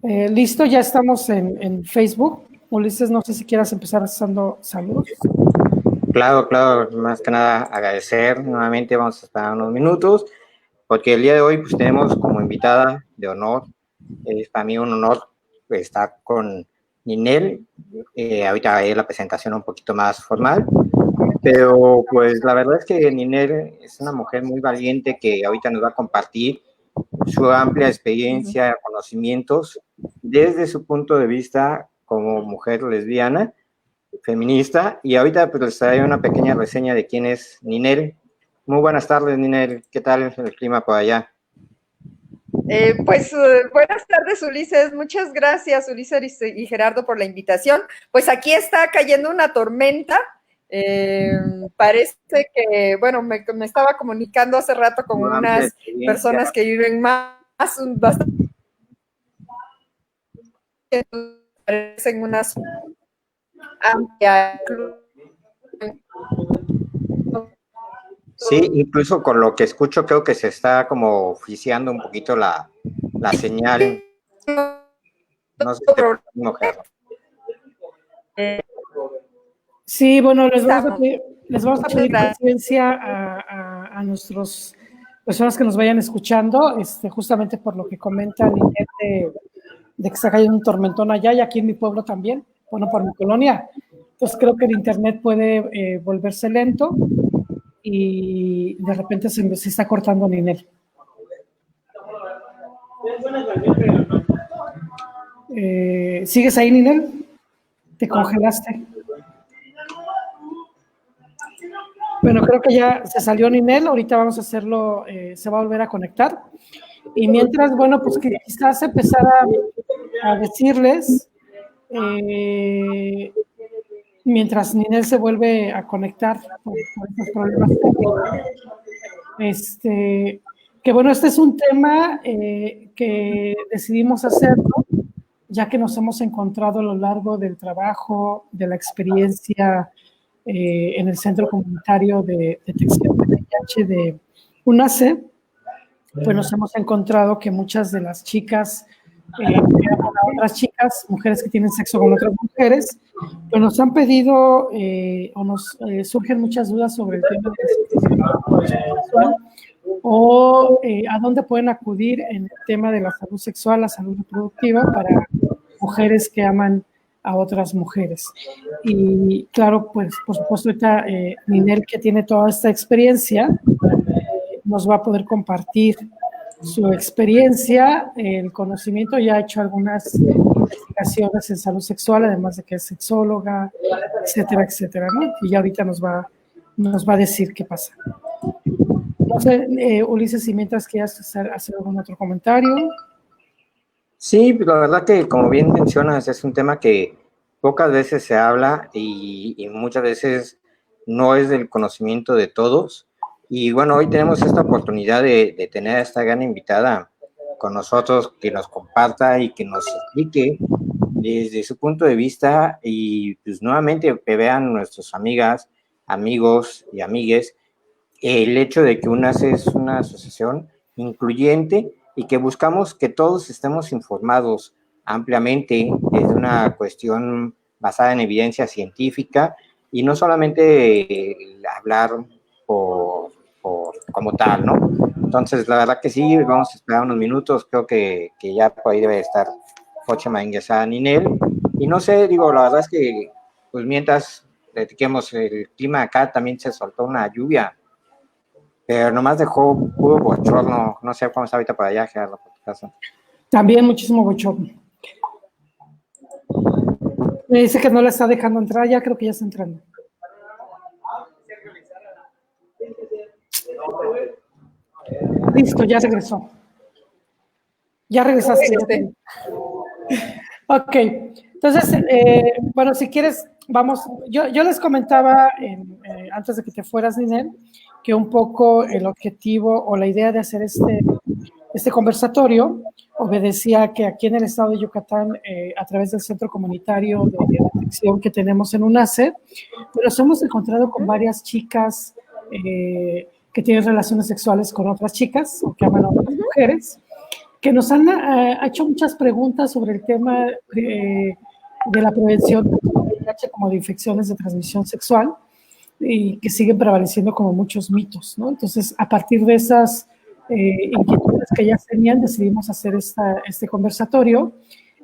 Listo, ya estamos en Facebook. Ulises, no sé si quieras empezar haciendo saludos. Claro, más que nada agradecer nuevamente, vamos a esperar unos minutos, porque el día de hoy pues tenemos como invitada de honor, es para mí un honor estar con Ninel, ahorita haré la presentación un poquito más formal, pero pues la verdad es que Ninel es una mujer muy valiente que ahorita nos va a compartir su amplia experiencia, conocimientos, desde su punto de vista como mujer lesbiana, feminista, y ahorita pues les traigo una pequeña reseña de quién es Ninel. Muy buenas tardes, Ninel, ¿qué tal el clima por allá? Buenas tardes, Ulises. Muchas gracias, Ulises y Gerardo, por la invitación. Pues aquí está cayendo una tormenta. Parece que, bueno, me estaba comunicando hace rato con unas personas que viven más, bastante, parecen unas amplias. Sí, incluso con lo que escucho creo que se está como oficiando un poquito la señal. No sé si mujer. Sí, bueno, les vamos a pedir paciencia a nuestras personas que nos vayan escuchando, justamente por lo que comentan de que está cayendo un tormentón allá y aquí en mi pueblo también, bueno, por mi colonia. Entonces creo que el internet puede volverse lento y de repente se está cortando Ninel. ¿Sigues ahí, Ninel? ¿Te congelaste? Bueno, creo que ya se salió Ninel, ahorita vamos a hacerlo, se va a volver a conectar. Y mientras, bueno, pues que quizás empezar a decirles, mientras Ninel se vuelve a conectar por estos problemas técnicos, que bueno, este es un tema que decidimos hacerlo, ya que nos hemos encontrado a lo largo del trabajo, de la experiencia en el Centro Comunitario de Detección de VIH de UNACE, pues nos hemos encontrado que muchas de las chicas, otras chicas, mujeres que tienen sexo con otras mujeres, pues nos han pedido o nos surgen muchas dudas sobre el tema de la sexual o a dónde pueden acudir en el tema de la salud sexual, la salud reproductiva para mujeres que aman a otras mujeres. Y claro, pues por supuesto ahorita Ninel, que tiene toda esta experiencia, nos va a poder compartir su experiencia, el conocimiento, ya ha hecho algunas investigaciones en salud sexual, además de que es sexóloga, etcétera, etcétera, ¿no? Y ya ahorita nos va a decir qué pasa. No sé, Ulises, si mientras quieras hacer algún otro comentario. Sí, la verdad que como bien mencionas, es un tema que pocas veces se habla y muchas veces no es del conocimiento de todos. Y bueno, hoy tenemos esta oportunidad de tener a esta gran invitada con nosotros, que nos comparta y que nos explique desde su punto de vista y pues nuevamente que vean nuestras amigas, amigos y amigues el hecho de que UNACE es una asociación incluyente y que buscamos que todos estemos informados ampliamente desde una cuestión basada en evidencia científica y no solamente hablar como tal, ¿no? Entonces, la verdad que sí, vamos a esperar unos minutos, creo que ya por ahí debe estar Fátima ingresada Ninel. Y no sé, digo, la verdad es que, pues mientras platiquemos el clima acá, también se soltó una lluvia, pero nomás dejó puro bochorno. No sé cómo está ahorita para allá, Gerardo, por tu casa. También muchísimo bochorno. Me dice que no la está dejando entrar, ya creo que ya está entrando. Listo, ya regresó. Ya regresaste. Ok, entonces, bueno, si quieres, vamos, yo les comentaba antes de que te fueras, Ninel, que un poco el objetivo o la idea de hacer este conversatorio obedecía que aquí en el estado de Yucatán, a través del Centro Comunitario de Detección que tenemos en UNACE, nos hemos encontrado con varias chicas que tienen relaciones sexuales con otras chicas o que aman a otras mujeres, que nos han hecho muchas preguntas sobre el tema de la prevención del VIH como de infecciones de transmisión sexual y que siguen prevaleciendo como muchos mitos, ¿no? Entonces, a partir de esas inquietudes que ya tenían, decidimos hacer este conversatorio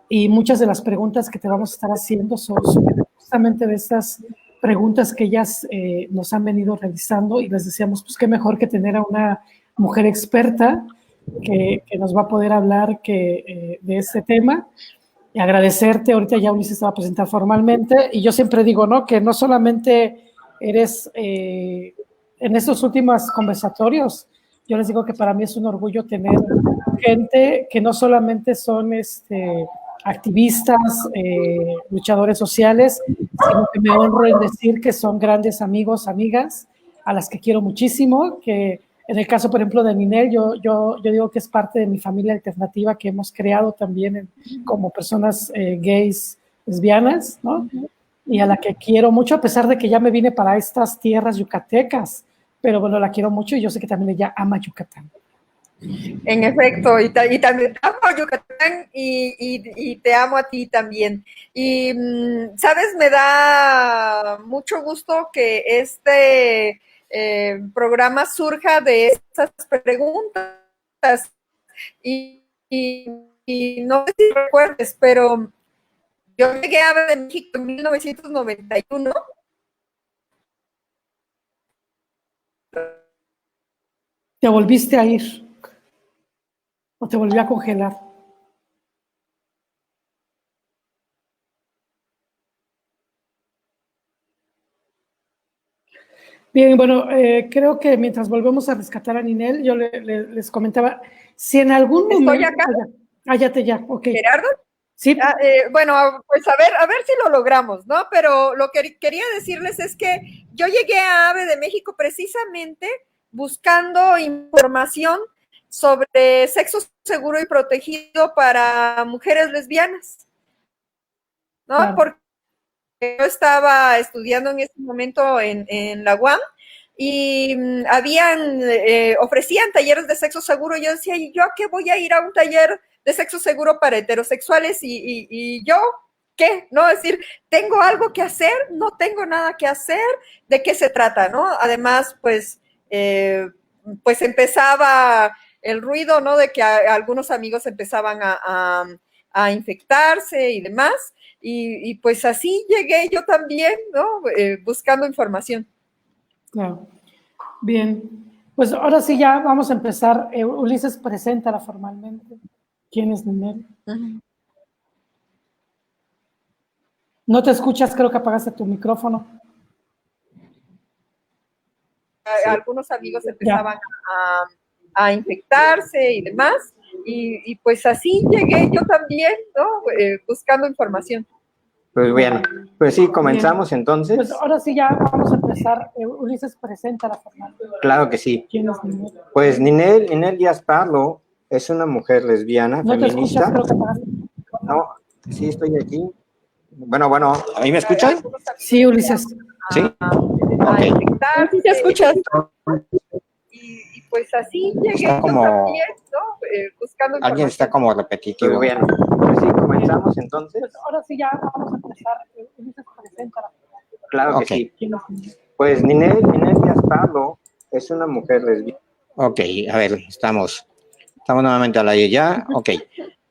y muchas de las preguntas que te vamos a estar haciendo son justamente de estas preguntas que ellas nos han venido realizando y les decíamos, pues qué mejor que tener a una mujer experta que nos va a poder hablar de este tema. Y agradecerte, ahorita ya Ulises se va a presentar formalmente, y yo siempre digo, ¿no? Que no solamente eres, en estos últimos conversatorios, yo les digo que para mí es un orgullo tener gente que no solamente son activistas, luchadores sociales, sino que me honro en decir que son grandes amigos, amigas, a las que quiero muchísimo, que en el caso, por ejemplo, de Ninel, yo digo que es parte de mi familia alternativa que hemos creado también como personas gays, lesbianas, ¿no? Y a la que quiero mucho, a pesar de que ya me vine para estas tierras yucatecas, pero bueno, la quiero mucho y yo sé que también ella ama Yucatán. En efecto, y también amo a Yucatán y te amo a ti también. Y, ¿sabes? Me da mucho gusto que este programa surja de esas preguntas. Y no sé si recuerdes, pero yo llegué a AVE de México en 1991. ¿Te volviste a ir? ¿O te volvió a congelar? Bien, bueno, creo que mientras volvemos a rescatar a Ninel, yo les comentaba, si en algún momento... Estoy acá. Ya, ok. ¿Gerardo? Sí. Bueno, pues a ver si lo logramos, ¿no? Pero lo que quería decirles es que yo llegué a AVE de México precisamente buscando información sobre sexo seguro y protegido para mujeres lesbianas, ¿no? Claro. Porque yo estaba estudiando en ese momento en la UAM y ofrecían talleres de sexo seguro. Y yo decía, ¿y yo a qué voy a ir a un taller de sexo seguro para heterosexuales? Y yo, ¿qué? ¿No? Es decir, ¿tengo algo que hacer? No tengo nada que hacer. ¿De qué se trata? ¿No? Además, pues empezaba el ruido, ¿no? De que algunos amigos empezaban a infectarse y demás. Y pues así llegué yo también, ¿no? Buscando información. Claro. Bien. Pues ahora sí ya vamos a empezar. Ulises, preséntala formalmente. ¿Quién es Ninel? No te escuchas, creo que apagaste tu micrófono. Sí. Algunos amigos empezaban a infectarse y demás. Y pues así llegué yo también, ¿no? Buscando información. Pues bien, pues sí, comenzamos bien. Entonces. Pues ahora sí ya vamos a empezar. Ulises, preséntala formalmente. Claro que sí. ¿Quién es Ninel? Pues Ninel Díaz Parlo es una mujer lesbiana, no feminista. Te escuchas, no, sí estoy aquí. Bueno, ¿ahí me escuchan? Sí, Ulises. ¿Sí? Okay. Sí, te escuchas. Y pues así llegué está como, también, ¿no? Buscando alguien está como repetitivo. Pues bien, pues sí, comenzamos entonces. Pues ahora sí ya vamos a empezar. Ulises, preséntala. Claro que sí. Pues Ninel Díaz Parlo es una mujer lesbiana. Ok, a ver, estamos nuevamente al aire ya. Ok.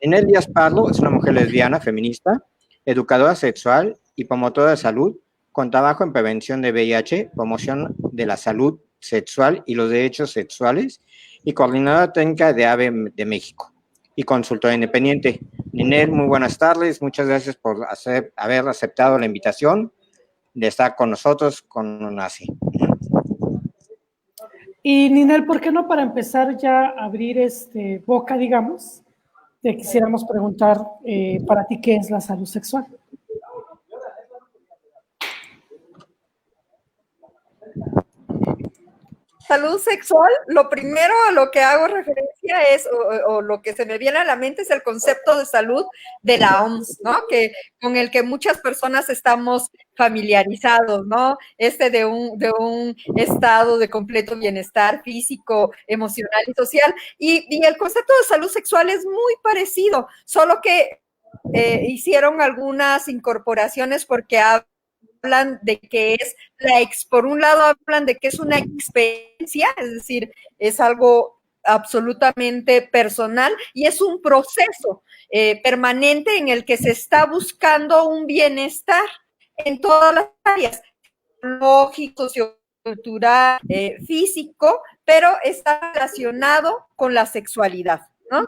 Ninel Díaz Parlo es una mujer lesbiana, feminista, educadora sexual y promotora de salud, con trabajo en prevención de VIH, promoción de la salud sexual y los derechos sexuales, y coordinadora técnica de AVE de México, y consultora independiente. Ninel, muy buenas tardes, muchas gracias por haber aceptado la invitación de estar con nosotros con UNACE. Y Ninel, ¿por qué no para empezar ya abrir boca, digamos, te quisiéramos preguntar para ti qué es la salud sexual? salud sexual, lo primero a lo que hago referencia es, o lo que se me viene a la mente es el concepto de salud de la OMS, ¿no? Con el que muchas personas estamos familiarizados, ¿no? De un estado de completo bienestar físico, emocional y social. Y el concepto de salud sexual es muy parecido, solo que hicieron algunas incorporaciones porque hablan de que es por un lado hablan de que es una experiencia, es decir, es algo absolutamente personal y es un proceso permanente en el que se está buscando un bienestar en todas las áreas, lógico, sociocultural, físico, pero está relacionado con la sexualidad, ¿no?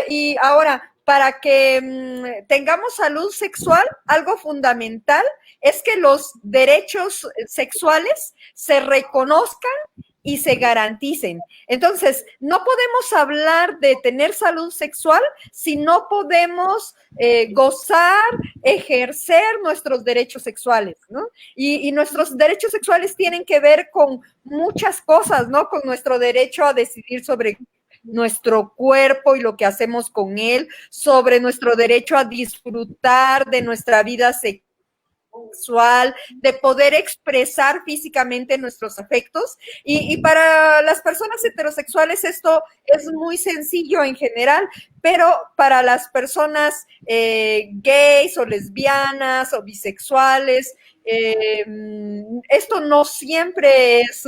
Y ahora, para que tengamos salud sexual, algo fundamental es que los derechos sexuales se reconozcan y se garanticen. Entonces, no podemos hablar de tener salud sexual si no podemos gozar, ejercer nuestros derechos sexuales, ¿no? Y nuestros derechos sexuales tienen que ver con muchas cosas, ¿no? Con nuestro derecho a decidir sobre nuestro cuerpo y lo que hacemos con él, sobre nuestro derecho a disfrutar de nuestra vida sexual, de poder expresar físicamente nuestros afectos. Y para las personas heterosexuales esto es muy sencillo en general, pero para las personas gays o lesbianas o bisexuales, esto no siempre es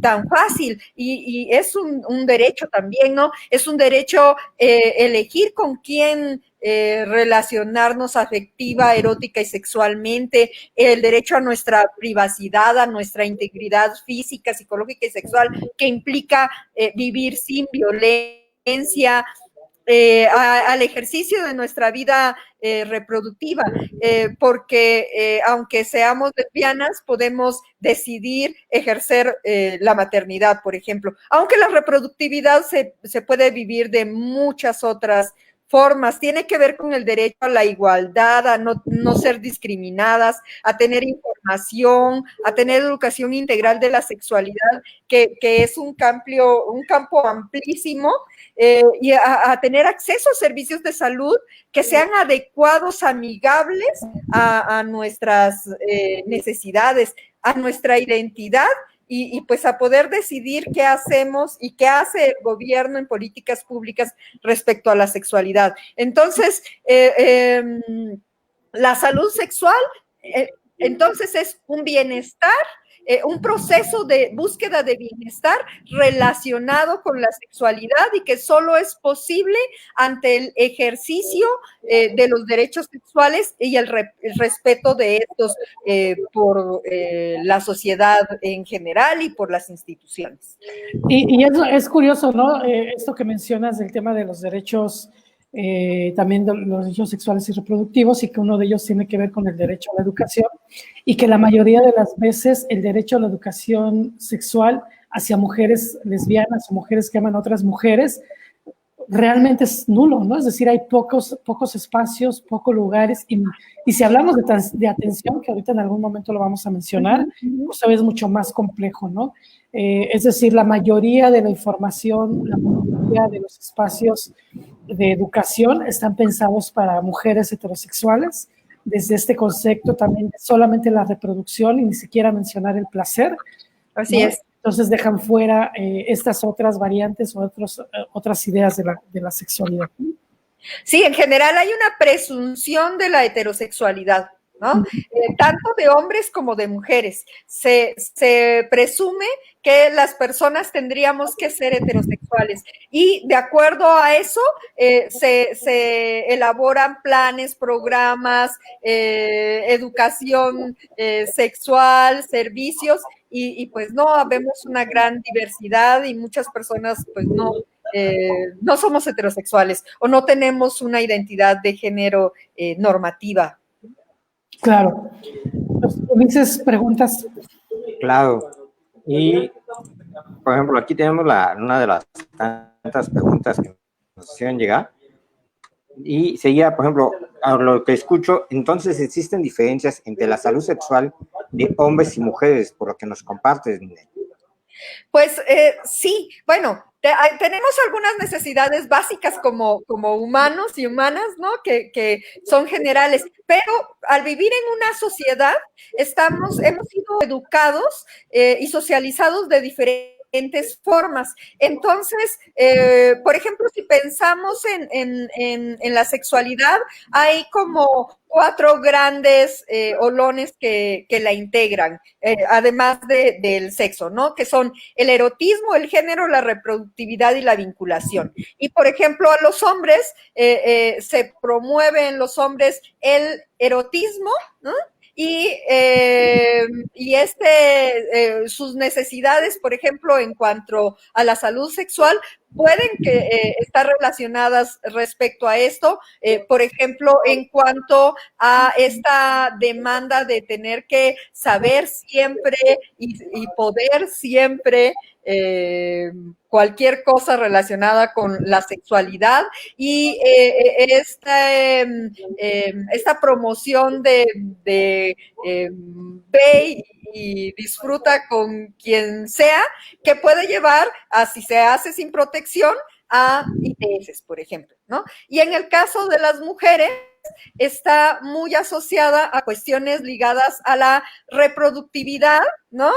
tan fácil y es un derecho también, ¿no? Es un derecho elegir con quién relacionarnos afectiva, erótica y sexualmente, el derecho a nuestra privacidad, a nuestra integridad física, psicológica y sexual, que implica vivir sin violencia, al ejercicio de nuestra vida reproductiva, porque aunque seamos lesbianas, podemos decidir ejercer la maternidad, por ejemplo, aunque la reproductividad se puede vivir de muchas otras formas, tiene que ver con el derecho a la igualdad, a no ser discriminadas, a tener información, a tener educación integral de la sexualidad, que es un campo amplísimo, y a tener acceso a servicios de salud que sean adecuados, amigables a nuestras necesidades, a nuestra identidad y pues a poder decidir qué hacemos y qué hace el gobierno en políticas públicas respecto a la sexualidad. Entonces, la salud sexual, entonces es un bienestar, un proceso de búsqueda de bienestar relacionado con la sexualidad y que solo es posible ante el ejercicio de los derechos sexuales y el respeto de estos por la sociedad en general y por las instituciones. Y es curioso, ¿no? Esto que mencionas del tema de los derechos, también de los derechos sexuales y reproductivos, y que uno de ellos tiene que ver con el derecho a la educación, y que la mayoría de las veces el derecho a la educación sexual hacia mujeres lesbianas o mujeres que aman a otras mujeres realmente es nulo, ¿no? Es decir, hay pocos espacios, pocos lugares, y si hablamos de atención, que ahorita en algún momento lo vamos a mencionar, pues es mucho más complejo, ¿no? Es decir, la mayoría de la información, la mayoría de los espacios de educación están pensados para mujeres heterosexuales, desde este concepto también de solamente la reproducción y ni siquiera mencionar el placer. Así, ¿no? Es. Entonces dejan fuera estas otras variantes o otras ideas de la sexualidad. Sí, en general hay una presunción de la heterosexualidad, ¿no? Tanto de hombres como de mujeres. Se presume que las personas tendríamos que ser heterosexuales y de acuerdo a eso se elaboran planes, programas, educación sexual, servicios y pues no, vemos una gran diversidad y muchas personas pues no somos heterosexuales o no tenemos una identidad de género normativa. Claro. ¿Dices preguntas? Claro. Y, por ejemplo, aquí tenemos una de las tantas preguntas que nos hicieron llegar. Y seguía, por ejemplo, a lo que escucho, entonces existen diferencias entre la salud sexual de hombres y mujeres, por lo que nos compartes, Ninel. Pues sí, bueno, tenemos algunas necesidades básicas como humanos y humanas, ¿no? Que son generales, pero al vivir en una sociedad hemos sido educados y socializados de diferentes formas. Entonces, por ejemplo, si pensamos en la sexualidad, hay como 4 grandes olones que la integran, además del sexo, ¿no? Que son el erotismo, el género, la reproductividad y la vinculación. Y, por ejemplo, a los hombres se promueve en los hombres el erotismo, ¿no? Y sus necesidades, por ejemplo, en cuanto a la salud sexual, pueden estar relacionadas respecto a esto, por ejemplo, en cuanto a esta demanda de tener que saber siempre y poder siempre cualquier cosa relacionada con la sexualidad y esta promoción de ve y disfruta con quien sea, que puede llevar a, si se hace sin protección, a ITS, por ejemplo, ¿no? Y en el caso de las mujeres, está muy asociada a cuestiones ligadas a la reproductividad, ¿no?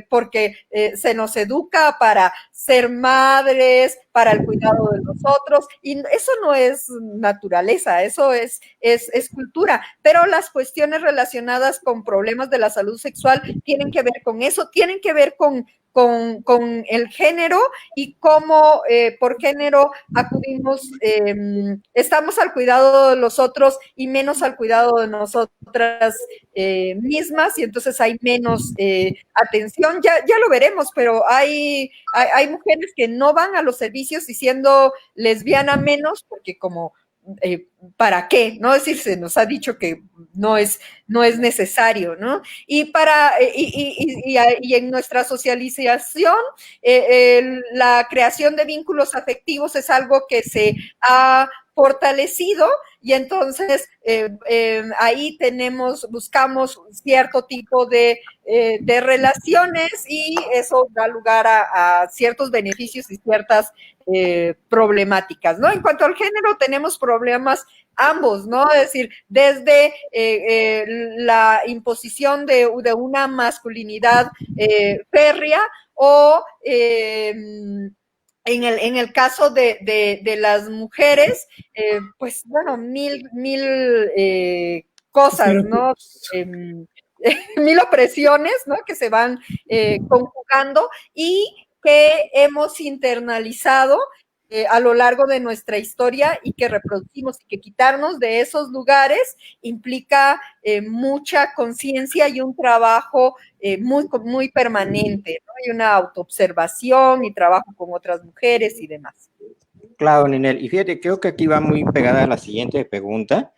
Porque se nos educa para ser madres, para el cuidado de nosotros, y eso no es naturaleza, eso es cultura, pero las cuestiones relacionadas con problemas de la salud sexual tienen que ver con eso, tienen que ver con el género y cómo por género acudimos, estamos al cuidado de los otros y menos al cuidado de nosotras mismas, y entonces hay menos atención, ya lo veremos, pero hay mujeres que no van a los servicios y siendo lesbiana menos, porque como ¿para qué? ¿No? Es decir, se nos ha dicho que no es necesario, ¿no? Y en nuestra socialización, la creación de vínculos afectivos es algo que se ha fortalecido y entonces ahí buscamos cierto tipo de relaciones y eso da lugar a ciertos beneficios y ciertas problemáticas, ¿no? En cuanto al género, tenemos problemas ambos, ¿no? Es decir, desde la imposición de una masculinidad férrea o en el caso de las mujeres, pues bueno, mil cosas, ¿no? Mil opresiones, ¿no? Que se van conjugando y que hemos internalizado a lo largo de nuestra historia y que reproducimos, y que quitarnos de esos lugares implica mucha conciencia y un trabajo muy permanente, ¿no? Y una autoobservación y trabajo con otras mujeres y demás. Claro, Ninel. Y fíjate, creo que aquí va muy pegada a la siguiente pregunta,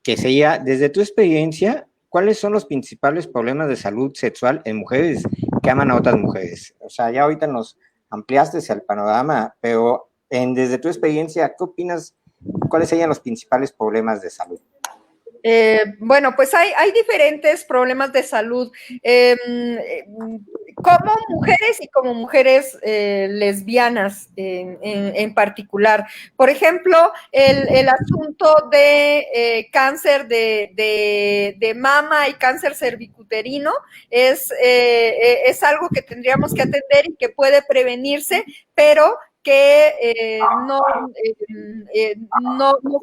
que sería, desde tu experiencia, ¿cuáles son los principales problemas de salud sexual en mujeres que aman a otras mujeres? O sea, ya ahorita nos ampliaste el panorama, pero desde tu experiencia, ¿qué opinas? ¿Cuáles serían los principales problemas de salud? Bueno, pues hay diferentes problemas de salud. Como mujeres y como mujeres lesbianas en particular. Por ejemplo, el asunto de cáncer de mama y cáncer cervicuterino es algo que tendríamos que atender y que puede prevenirse, pero que no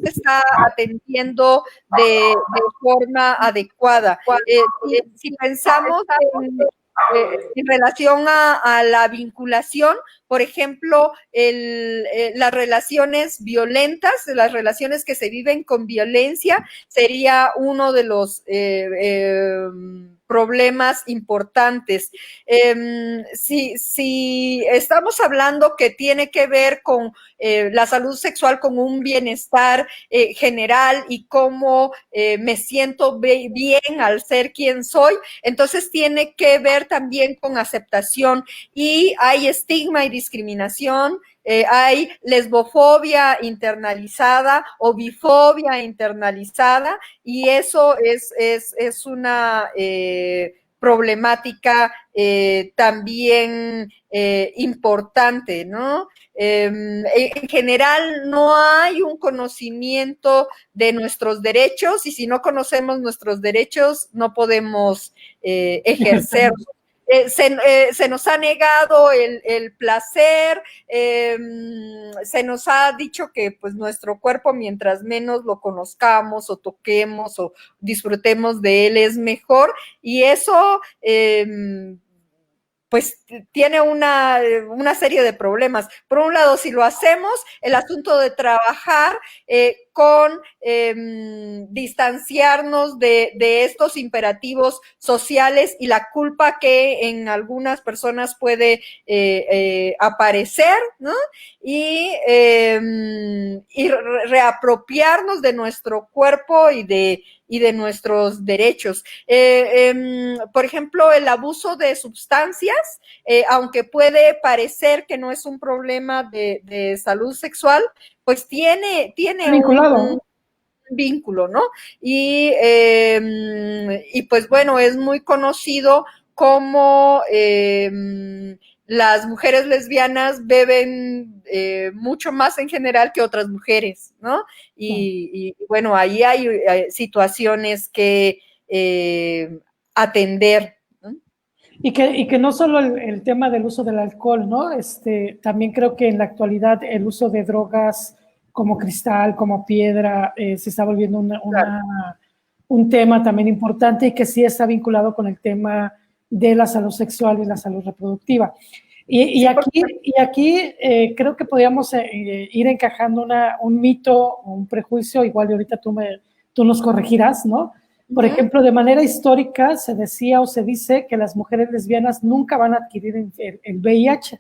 se está atendiendo de forma adecuada. Si pensamos en relación a la vinculación, por ejemplo, las relaciones violentas, las relaciones que se viven con violencia, sería uno de los problemas importantes. Si estamos hablando que tiene que ver con la salud sexual, con un bienestar general y cómo me siento bien al ser quien soy, entonces tiene que ver también con aceptación, y hay estigma y discriminación. Hay lesbofobia internalizada o bifobia internalizada, y eso es una problemática también importante, ¿no? En general no hay un conocimiento de nuestros derechos y si no conocemos nuestros derechos no podemos ejercerlos. Se nos ha negado el placer, se nos ha dicho que pues nuestro cuerpo mientras menos lo conozcamos o toquemos o disfrutemos de él es mejor y eso pues tiene una serie de problemas. Por un lado, si lo hacemos, el asunto de trabajar con distanciarnos de estos imperativos sociales y la culpa que en algunas personas puede aparecer, ¿no? Y reapropiarnos de nuestro cuerpo y de nuestros derechos. Por ejemplo, el abuso de sustancias, aunque puede parecer que no es un problema de salud sexual, pues tiene un vínculo, ¿no? Y pues bueno, es muy conocido como las mujeres lesbianas beben mucho más en general que otras mujeres, ¿no? Y bueno, ahí hay situaciones que atender, ¿no? Y que no solo el tema del uso del alcohol, ¿no? También creo que en la actualidad el uso de drogas como cristal, como piedra, se está volviendo un tema también importante y que sí está vinculado con el tema de la salud sexual y la salud reproductiva. Y aquí creo que podríamos ir encajando un mito o un prejuicio, igual y ahorita tú nos corregirás, ¿no? Por ejemplo, de manera histórica se decía o se dice que las mujeres lesbianas nunca van a adquirir el VIH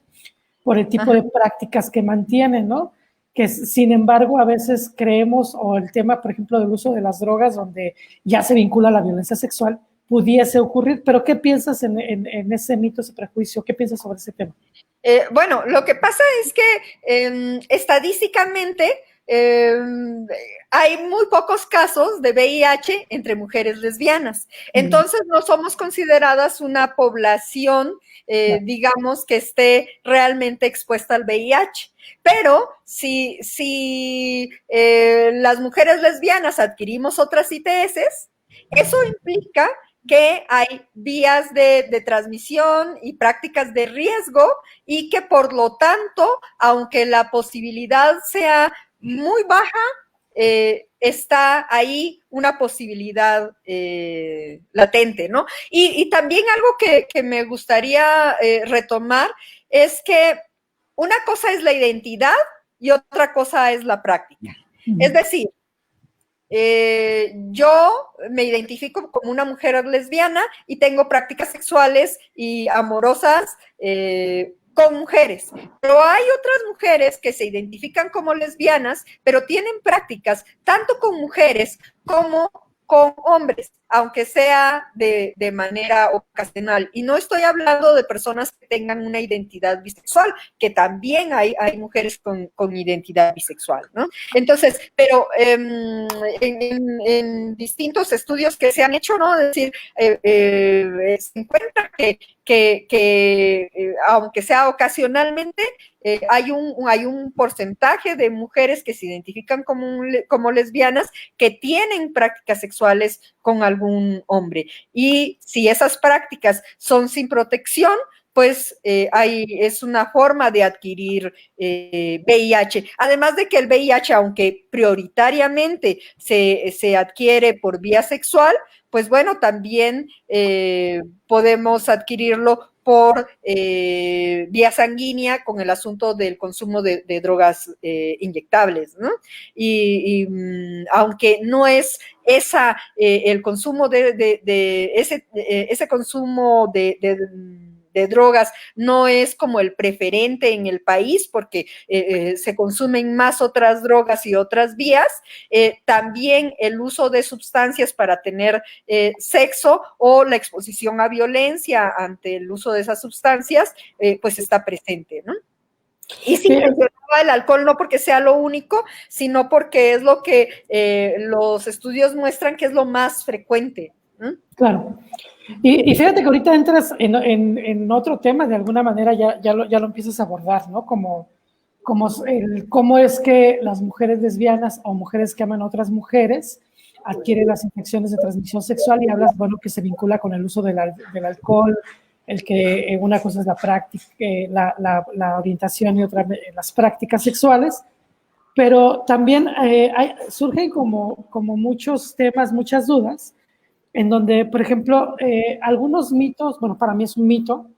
por el tipo de prácticas que mantienen, ¿no? Que sin embargo a veces creemos, o el tema, por ejemplo, del uso de las drogas, donde ya se vincula la violencia sexual, pudiese ocurrir, pero ¿qué piensas en ese mito, ese prejuicio? ¿Qué piensas sobre ese tema? Bueno, lo que pasa es que estadísticamente hay muy pocos casos de VIH entre mujeres lesbianas. Entonces no somos consideradas una población, digamos, que esté realmente expuesta al VIH. Pero si las mujeres lesbianas adquirimos otras ITS, eso implica que hay vías de transmisión y prácticas de riesgo y que por lo tanto, aunque la posibilidad sea muy baja, está ahí una posibilidad latente, ¿no? Y también algo que me gustaría retomar es que una cosa es la identidad y otra cosa es la práctica. Es decir, yo me identifico como una mujer lesbiana y tengo prácticas sexuales y amorosas con mujeres, pero hay otras mujeres que se identifican como lesbianas, pero tienen prácticas tanto con mujeres como con hombres, aunque sea de manera ocasional. Y no estoy hablando de personas que tengan una identidad bisexual, que también hay mujeres con identidad bisexual, ¿no? Entonces, pero en distintos estudios que se han hecho, ¿no? Es decir, se encuentra que aunque sea ocasionalmente, hay un porcentaje de mujeres que se identifican como lesbianas que tienen prácticas sexuales con algún hombre. Y si esas prácticas son sin protección, pues es una forma de adquirir VIH. Además de que el VIH, aunque prioritariamente se adquiere por vía sexual, pues bueno, también podemos adquirirlo por vía sanguínea con el asunto del consumo de drogas inyectables, ¿no? Y aunque no es el consumo ese consumo de drogas no es como el preferente en el país porque se consumen más otras drogas y otras vías, también el uso de sustancias para tener sexo o la exposición a violencia ante el uso de esas sustancias, pues está presente, ¿no? Y sí, mencionaba el alcohol no porque sea lo único, sino porque es lo que los estudios muestran que es lo más frecuente. Claro. Y fíjate que ahorita entras en otro tema, de alguna manera ya lo empiezas a abordar, ¿no? Cómo es que las mujeres lesbianas o mujeres que aman a otras mujeres adquieren las infecciones de transmisión sexual, y hablas, bueno, que se vincula con el uso del alcohol, el que una cosa es la práctica, la orientación, y otra las prácticas sexuales, pero también surgen como muchos temas, muchas dudas, en donde, por ejemplo, algunos mitos, bueno, para mí es un mito,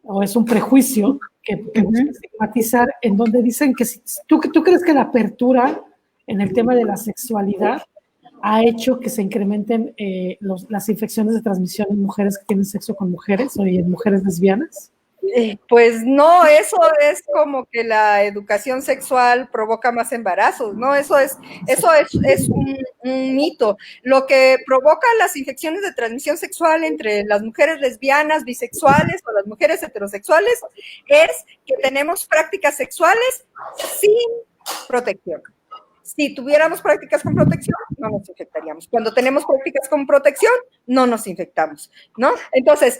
o es un prejuicio que busca estigmatizar, en donde dicen que si tú crees que la apertura en el tema de la sexualidad ha hecho que se incrementen las infecciones de transmisión en mujeres que tienen sexo con mujeres o en mujeres lesbianas. Pues no, eso es como que la educación sexual provoca más embarazos, ¿no? Eso es un mito. Lo que provoca las infecciones de transmisión sexual entre las mujeres lesbianas, bisexuales o las mujeres heterosexuales es que tenemos prácticas sexuales sin protección. Si tuviéramos prácticas con protección, no nos infectaríamos. Cuando tenemos prácticas con protección, no nos infectamos, ¿no? Entonces,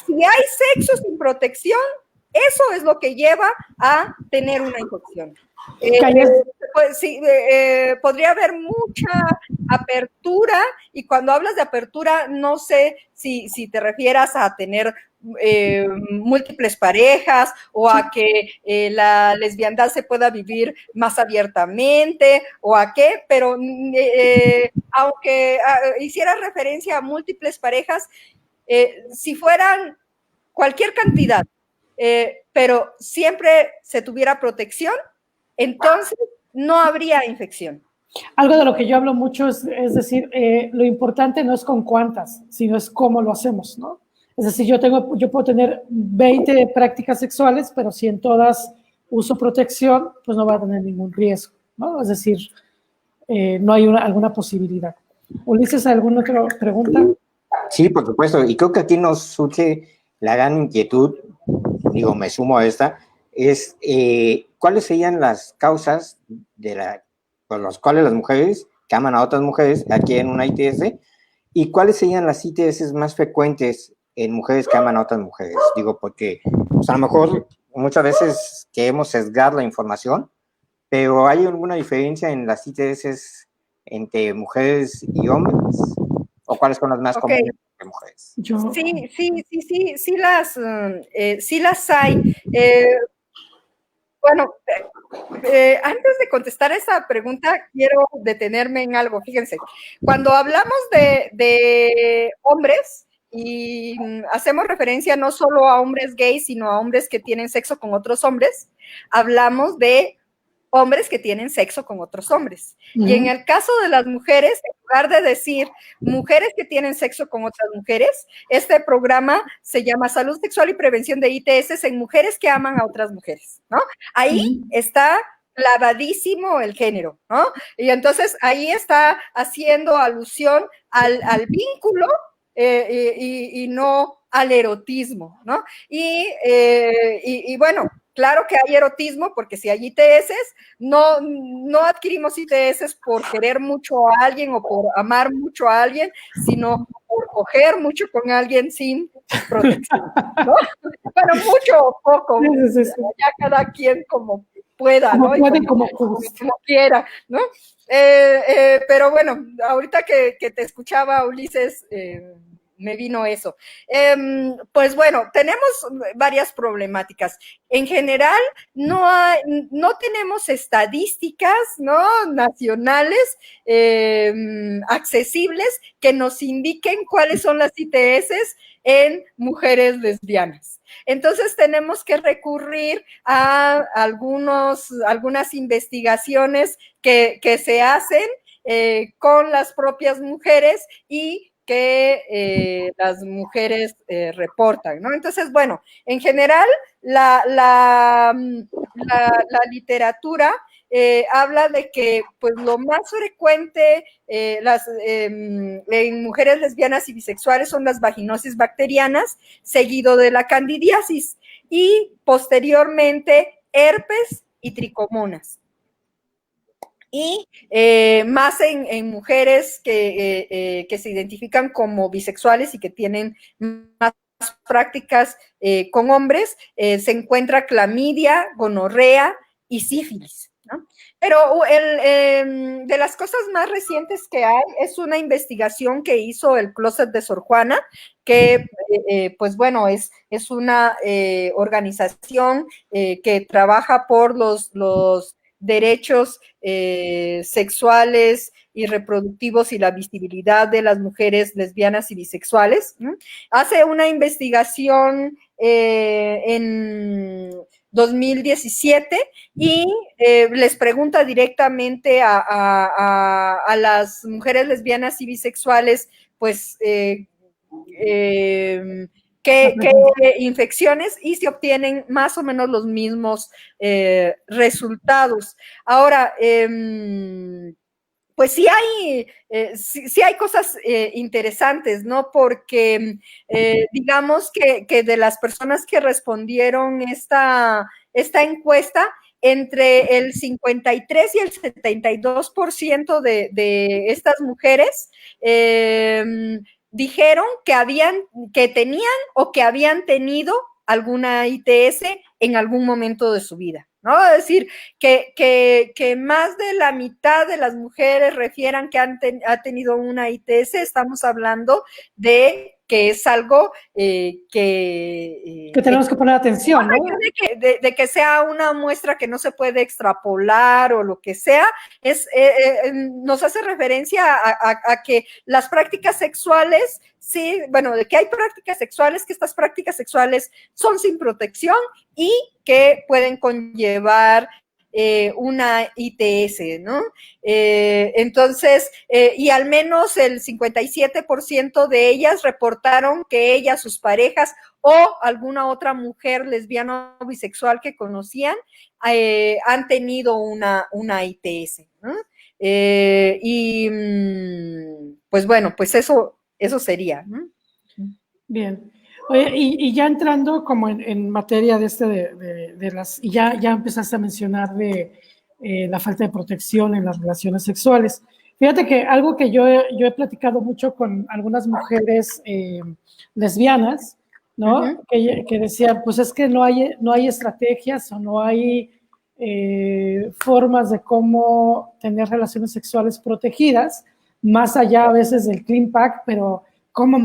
si hay sexo sin protección, eso es lo que lleva a tener una infección. Pues sí, podría haber mucha apertura, y cuando hablas de apertura, no sé si te refieras a tener múltiples parejas o a que la lesbiandad se pueda vivir más abiertamente o a qué, pero aunque hiciera referencia a múltiples parejas, si fueran cualquier cantidad, pero siempre se tuviera protección, entonces no habría infección. Algo de lo que yo hablo mucho es decir, lo importante no es con cuántas, sino es cómo lo hacemos, ¿no? Es decir, yo puedo tener 20 prácticas sexuales, pero si en todas uso protección, pues no va a tener ningún riesgo, ¿no? Es decir, no hay alguna posibilidad. Ulises, ¿alguna otra pregunta? Sí, por supuesto, y creo que aquí nos surge la gran inquietud, digo, me sumo a esta, es ¿cuáles serían las causas por las cuales las mujeres que aman a otras mujeres adquieren una ITS, y cuáles serían las ITS más frecuentes en mujeres que aman a otras mujeres? Digo, porque pues, a lo mejor muchas veces queremos sesgar la información, pero ¿hay alguna diferencia en las ITS entre mujeres y hombres? ¿O cuáles son las más comunes de mujeres? Sí las hay. Bueno, antes de contestar esa pregunta, quiero detenerme en algo. Fíjense, cuando hablamos de hombres y hacemos referencia no solo a hombres gays, sino a hombres que tienen sexo con otros hombres, hablamos de hombres que tienen sexo con otros hombres. Y en el caso de las mujeres, en lugar de decir mujeres que tienen sexo con otras mujeres, este programa se llama Salud Sexual y Prevención de ITS en mujeres que aman a otras mujeres, ¿no? Ahí está clavadísimo el género, ¿no? Y entonces ahí está haciendo alusión al vínculo y no al erotismo, ¿no? Y bueno, claro que hay erotismo, porque si hay ITS, no adquirimos ITS por querer mucho a alguien o por amar mucho a alguien, sino por coger mucho con alguien sin protección, ¿no? Bueno, mucho o poco, ya cada quien como pueda, como ¿no? Puede, como quiera, ¿no? Pero bueno, ahorita que te escuchaba, Ulises, me vino eso. Pues bueno, tenemos varias problemáticas. En general, no tenemos estadísticas, ¿no?, nacionales accesibles que nos indiquen cuáles son las ITS en mujeres lesbianas. Entonces tenemos que recurrir a algunas investigaciones que se hacen con las propias mujeres y que las mujeres reportan, ¿no? Entonces, bueno, en general, la literatura habla de que, pues, lo más frecuente en mujeres lesbianas y bisexuales son las vaginosis bacterianas, seguido de la candidiasis y posteriormente herpes y tricomonas. y más en mujeres que se identifican como bisexuales y que tienen más prácticas con hombres, se encuentra clamidia, gonorrea y sífilis, ¿no? Pero de las cosas más recientes que hay es una investigación que hizo el Closet de Sor Juana, que pues bueno, es una organización que trabaja por los derechos sexuales y reproductivos y la visibilidad de las mujeres lesbianas y bisexuales, ¿no? Hace una investigación en 2017 y les pregunta directamente a las mujeres lesbianas y bisexuales, pues, qué infecciones, y se obtienen más o menos los mismos resultados. Ahora, pues sí hay cosas interesantes, ¿no? Porque digamos que de las personas que respondieron esta encuesta, entre el 53 y el 72% de estas mujeres dijeron que tenían o que habían tenido alguna ITS en algún momento de su vida, ¿no? Es decir, que más de la mitad de las mujeres refieran que ha tenido una ITS, estamos hablando de que es algo que tenemos que poner atención, ¿no? De que sea una muestra que no se puede extrapolar o lo que sea, nos hace referencia a que las prácticas sexuales, sí, bueno, de que hay prácticas sexuales, que estas prácticas sexuales son sin protección y que pueden conllevar una ITS, ¿no? Entonces, y al menos el 57% de ellas reportaron que ellas, sus parejas o alguna otra mujer lesbiana o bisexual que conocían han tenido una ITS, ¿no? Y pues bueno, pues eso sería, ¿no? Bien. Oye, y ya entrando como en materia de las, y ya empezaste a mencionar de la falta de protección en las relaciones sexuales. Fíjate que algo que yo he platicado mucho con algunas mujeres lesbianas, ¿no? Uh-huh. Que decían, pues es que no hay estrategias o no hay formas de cómo tener relaciones sexuales protegidas, más allá a veces del clean pack, pero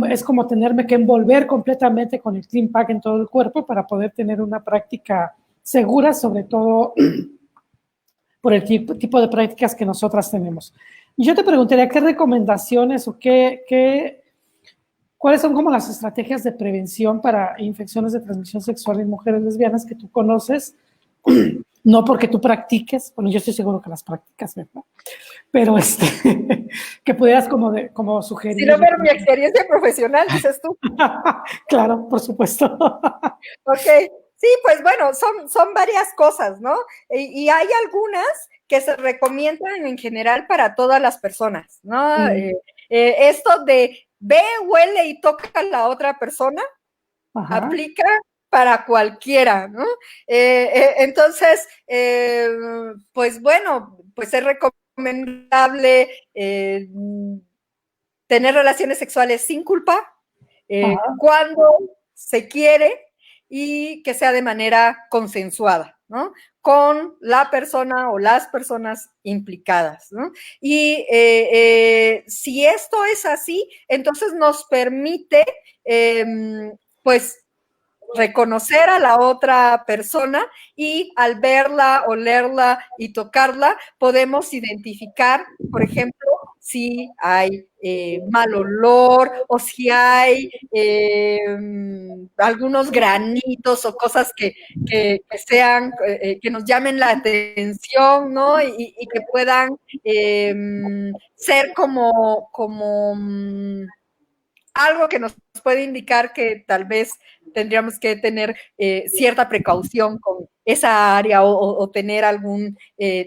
es como tenerme que envolver completamente con el clean pack en todo el cuerpo para poder tener una práctica segura, sobre todo por el tipo de prácticas que nosotras tenemos. Y yo te preguntaría qué recomendaciones o cuáles son como las estrategias de prevención para infecciones de transmisión sexual en mujeres lesbianas que tú conoces, no porque tú practiques, bueno, yo estoy seguro que las practicas, ¿verdad? Pero que pudieras como sugerir. Sí, no, pero mi experiencia profesional, dices tú. Claro, por supuesto. Ok, sí, pues bueno, son varias cosas, ¿no? Y hay algunas que se recomiendan en general para todas las personas, ¿no? Esto de ve, huele y toca a la otra persona, ajá, aplica para cualquiera, ¿no? Entonces, pues bueno, pues es recomendable tener relaciones sexuales sin culpa, cuando se quiere y que sea de manera consensuada, ¿no? Con la persona o las personas implicadas, ¿no? Y si esto es así, entonces nos permite, pues, reconocer a la otra persona y al verla, olerla y tocarla, podemos identificar, por ejemplo, si hay mal olor o si hay algunos granitos o cosas que sean, que nos llamen la atención, ¿no? Y que puedan ser como algo que nos puede indicar que tal vez tendríamos que tener cierta precaución con esa área o tener algún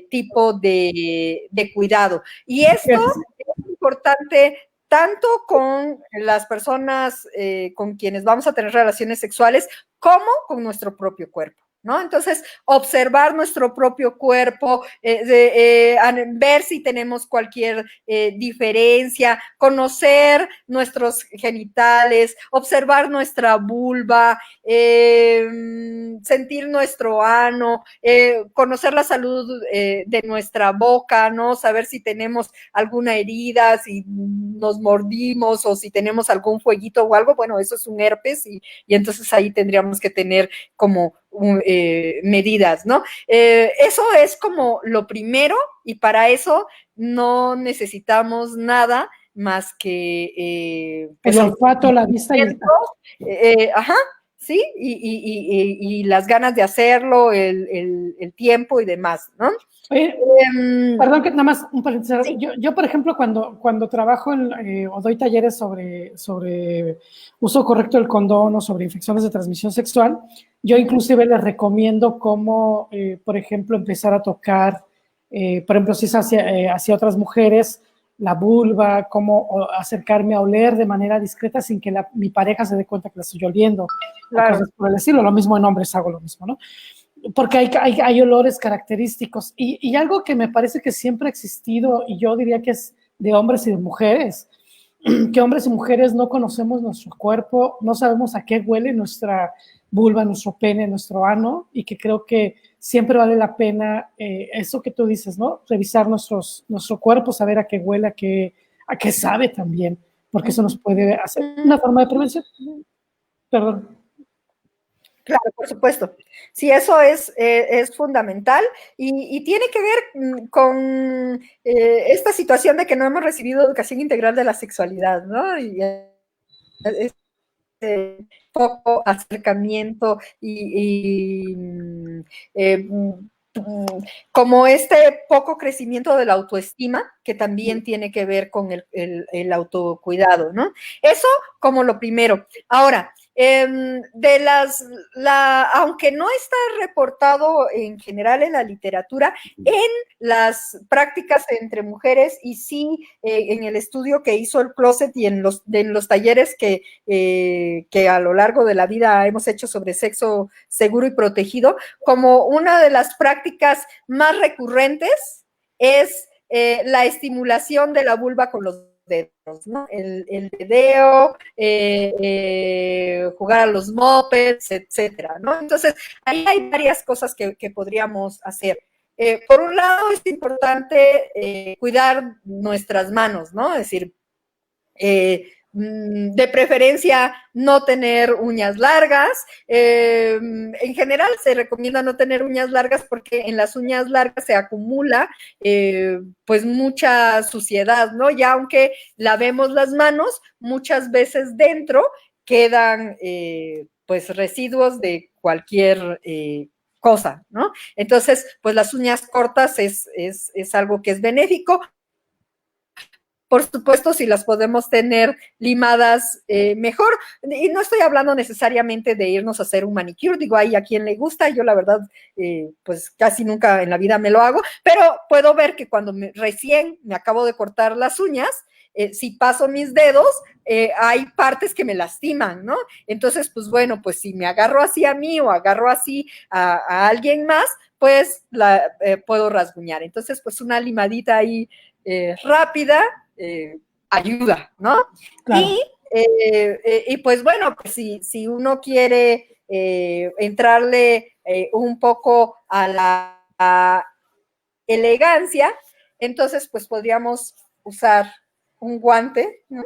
tipo de cuidado. Y esto es importante tanto con las personas con quienes vamos a tener relaciones sexuales como con nuestro propio cuerpo. ¿no? Entonces, observar nuestro propio cuerpo, ver si tenemos cualquier diferencia, conocer nuestros genitales, observar nuestra vulva, sentir nuestro ano, conocer la salud de nuestra boca, ¿no? Saber si tenemos alguna herida, si nos mordimos o si tenemos algún fueguito o algo, bueno, eso es un herpes y entonces ahí tendríamos que tener como medidas, ¿no? Eso es como lo primero y para eso no necesitamos nada más que pues el olfato, la vista y el ajá, sí, y las ganas de hacerlo, el tiempo y demás, ¿no? Perdón, que nada más un paréntesis. Sí. Yo, por ejemplo, cuando trabajo o doy talleres sobre uso correcto del condón o sobre infecciones de transmisión sexual, yo inclusive les recomiendo cómo, por ejemplo, empezar a tocar, por ejemplo, si es hacia otras mujeres, la vulva, cómo acercarme a oler de manera discreta sin que mi pareja se dé cuenta que la estoy oliendo, claro. o cosas por el estilo. Lo mismo en hombres, hago lo mismo, ¿no? Porque hay olores característicos y algo que me parece que siempre ha existido y yo diría que es de hombres y de mujeres, que hombres y mujeres no conocemos nuestro cuerpo, no sabemos a qué huele nuestra vulva, nuestro pene, nuestro ano y que creo que siempre vale la pena eso que tú dices, ¿no? Revisar nuestro cuerpo, saber a qué huele, a qué sabe también, porque eso nos puede hacer una forma de prevención. Perdón. Claro, por supuesto. Sí, eso es fundamental y tiene que ver con esta situación de que no hemos recibido educación integral de la sexualidad, ¿no? Y poco acercamiento y como este poco crecimiento de la autoestima, que también tiene que ver con el autocuidado, ¿no? Eso como lo primero. Ahora, aunque no está reportado en general en la literatura, en las prácticas entre mujeres y sí en el estudio que hizo el Closet y en los talleres que a lo largo de la vida hemos hecho sobre sexo seguro y protegido, como una de las prácticas más recurrentes es la estimulación de la vulva con los dedos, ¿no? El dedeo, jugar a los mopeds, etcétera, ¿no? Entonces, ahí hay varias cosas que podríamos hacer. Por un lado, es importante cuidar nuestras manos, ¿no? Es decir, de preferencia no tener uñas largas. En general se recomienda no tener uñas largas porque en las uñas largas se acumula pues mucha suciedad, ¿no? Ya aunque lavemos las manos, muchas veces dentro quedan pues residuos de cualquier cosa, ¿no? Entonces, pues las uñas cortas es algo que es benéfico. Por supuesto, si las podemos tener limadas mejor. Y no estoy hablando necesariamente de irnos a hacer un manicure, digo, ahí a quien le gusta, yo la verdad, pues casi nunca en la vida me lo hago, pero puedo ver que cuando recién me acabo de cortar las uñas, si paso mis dedos, hay partes que me lastiman, ¿no? Entonces, pues bueno, pues si me agarro así a mí o agarro así a alguien más, pues puedo rasguñar. Entonces, pues una limadita ahí rápida, ayuda, ¿no? Claro. Y pues bueno, pues si uno quiere entrarle un poco a la elegancia, entonces pues podríamos usar un guante, ¿no?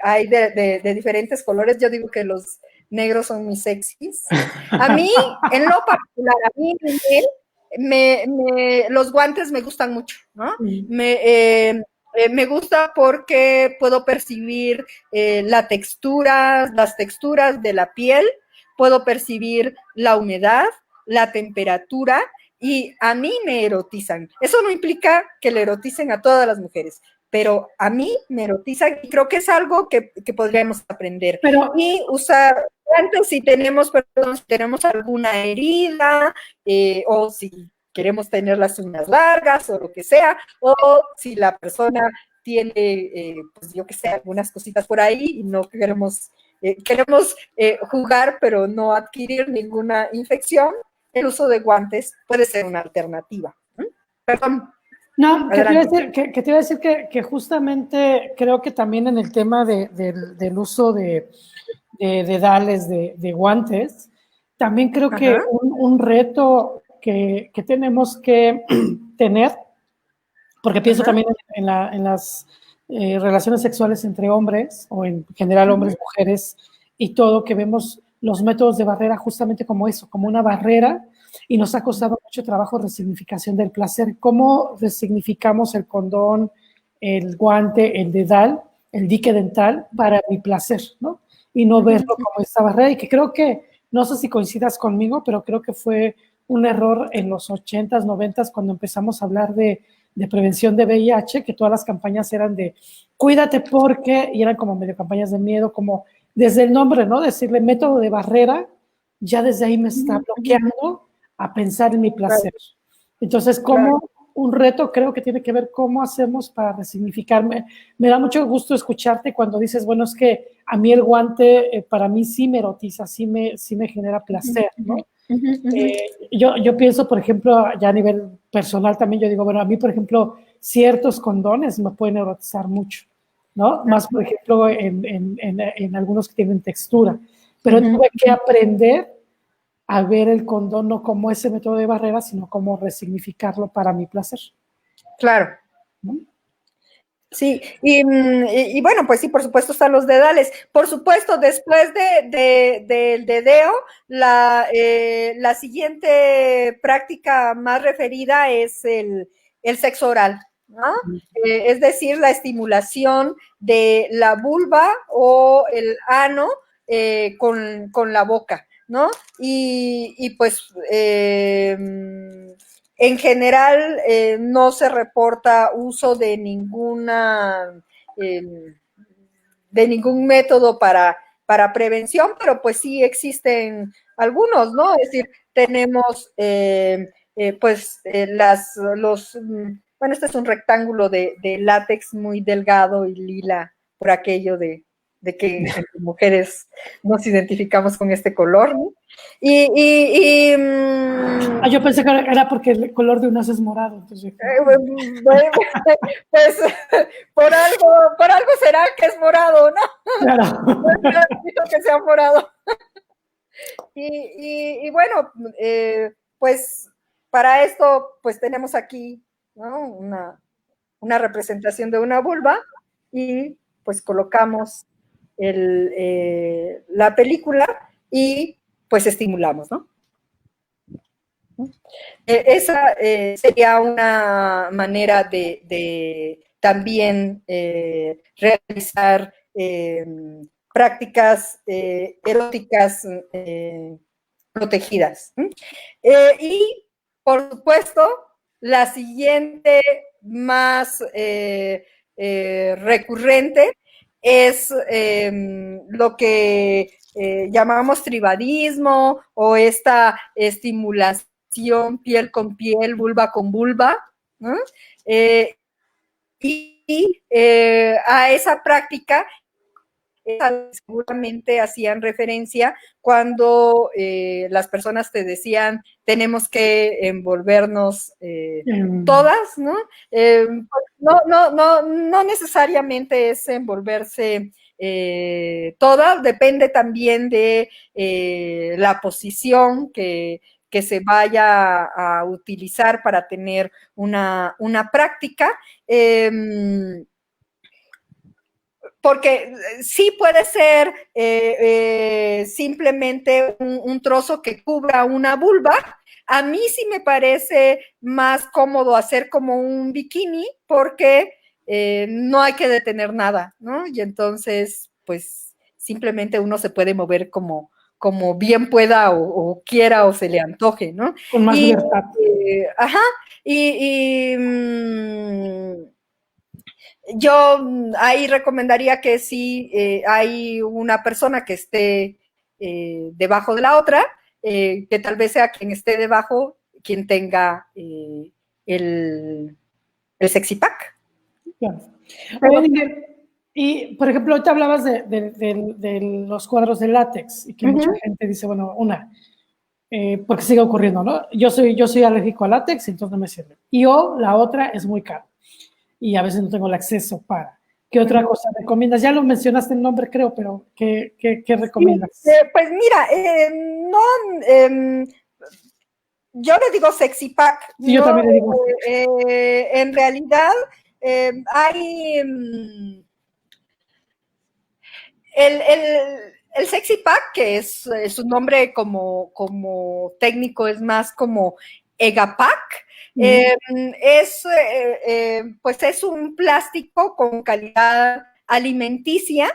Hay de diferentes colores. Yo digo que los negros son mis sexys. A mí, en lo particular, a mí, los guantes me gustan mucho, ¿no? Me gusta porque puedo percibir las texturas de la piel, puedo percibir la humedad, la temperatura, y a mí me erotizan. Eso no implica que le eroticen a todas las mujeres, pero a mí me erotizan y creo que es algo que podríamos aprender. Y usar guantes si tenemos alguna herida o si queremos tener las uñas largas o lo que sea, o si la persona tiene, pues yo que sé, algunas cositas por ahí y no queremos jugar pero no adquirir ninguna infección, el uso de guantes puede ser una alternativa. Perdón. No, que te iba a decir que justamente creo que también en el tema del uso de dedales, de guantes, también creo que un reto que tenemos que tener, porque pienso también en las relaciones sexuales entre hombres, o en general hombres, mujeres, y todo, que vemos los métodos de barrera justamente como eso, como una barrera, y nos ha costado mucho trabajo resignificación del placer. ¿Cómo resignificamos el condón, el guante, el dedal, el dique dental para mi placer, ¿no? Y no verlo como esta barrera, y que creo que, no sé si coincidas conmigo, pero creo que fue un error en los 80s, 90s, cuando empezamos a hablar de prevención de VIH, que todas las campañas eran de cuídate porque, y eran como medio campañas de miedo, como desde el nombre, ¿no? Decirle método de barrera, ya desde ahí me está bloqueando a pensar en mi placer. Entonces, como un reto creo que tiene que ver cómo hacemos para resignificarme. Me da mucho gusto escucharte cuando dices, bueno, es que a mí el guante, para mí sí me erotiza, sí me genera placer, ¿no? Yo pienso, por ejemplo, ya a nivel personal también, yo digo, bueno, a mí, por ejemplo, ciertos condones me pueden erotizar mucho, ¿no? Más, por ejemplo, en algunos que tienen textura. Pero tuve que aprender a ver el condón no como ese método de barrera, sino como resignificarlo para mi placer. Claro. ¿No? Sí, y bueno, pues sí, por supuesto están los dedales. Por supuesto, después del dedeo, la siguiente práctica más referida es el sexo oral, ¿no? Es decir, la estimulación de la vulva o el ano con la boca, ¿no? Y pues en general no se reporta uso de ningún método para prevención, pero pues sí existen algunos, ¿no? Es decir, tenemos bueno, este es un rectángulo de látex muy delgado y lila por aquello de que mujeres nos identificamos con este color, ¿no? Yo pensé que era porque el color de unas es morado. Entonces, pues por algo será que es morado, ¿no? Claro. Que sea morado. Y bueno, pues para esto, pues tenemos aquí, ¿no? Una representación de una vulva y pues colocamos la película y pues estimulamos, ¿no? Esa sería una manera de también realizar prácticas eróticas protegidas. Y, por supuesto, la siguiente más recurrente es lo que llamamos tribadismo o esta estimulación piel con piel, vulva con vulva, ¿no? A esa práctica seguramente hacían referencia cuando las personas te decían tenemos que envolvernos todas, ¿no? No necesariamente es envolverse todas, depende también de la posición que se vaya a utilizar para tener una práctica. Porque sí puede ser simplemente un trozo que cubra una vulva. A mí sí me parece más cómodo hacer como un bikini porque no hay que detener nada, ¿no? Y entonces, pues, simplemente uno se puede mover como bien pueda o quiera o se le antoje, ¿no? Con más libertad. Ajá, yo ahí recomendaría que si hay una persona que esté debajo de la otra, que tal vez sea quien esté debajo quien tenga el sexy pack. Claro. Y, por ejemplo, ahorita hablabas de los cuadros de látex y que mucha gente dice, bueno, porque sigue ocurriendo, ¿no? Yo soy alérgico al látex, entonces no me sirve. La otra es muy cara y a veces no tengo el acceso para. ¿Qué otra cosa recomiendas? Ya lo mencionaste el nombre, creo, pero ¿qué recomiendas? Sí, pues mira, no, yo le digo sexy pack. Sí, yo también le digo. En realidad, hay el sexy pack, que es su nombre como técnico, es más como Egapack. Pues es un plástico con calidad alimenticia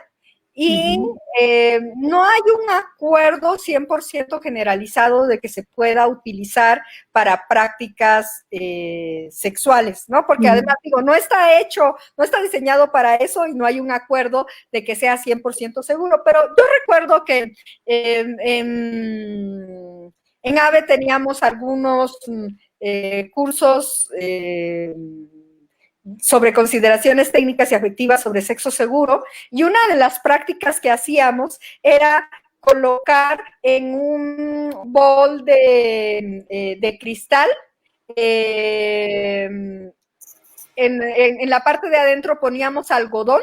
y no hay un acuerdo 100% generalizado de que se pueda utilizar para prácticas sexuales, ¿no? Porque además, digo, no está diseñado para eso y no hay un acuerdo de que sea 100% seguro, pero yo recuerdo que en AVE teníamos algunos cursos sobre consideraciones técnicas y afectivas sobre sexo seguro, y una de las prácticas que hacíamos era colocar en un bol de cristal, en la parte de adentro poníamos algodón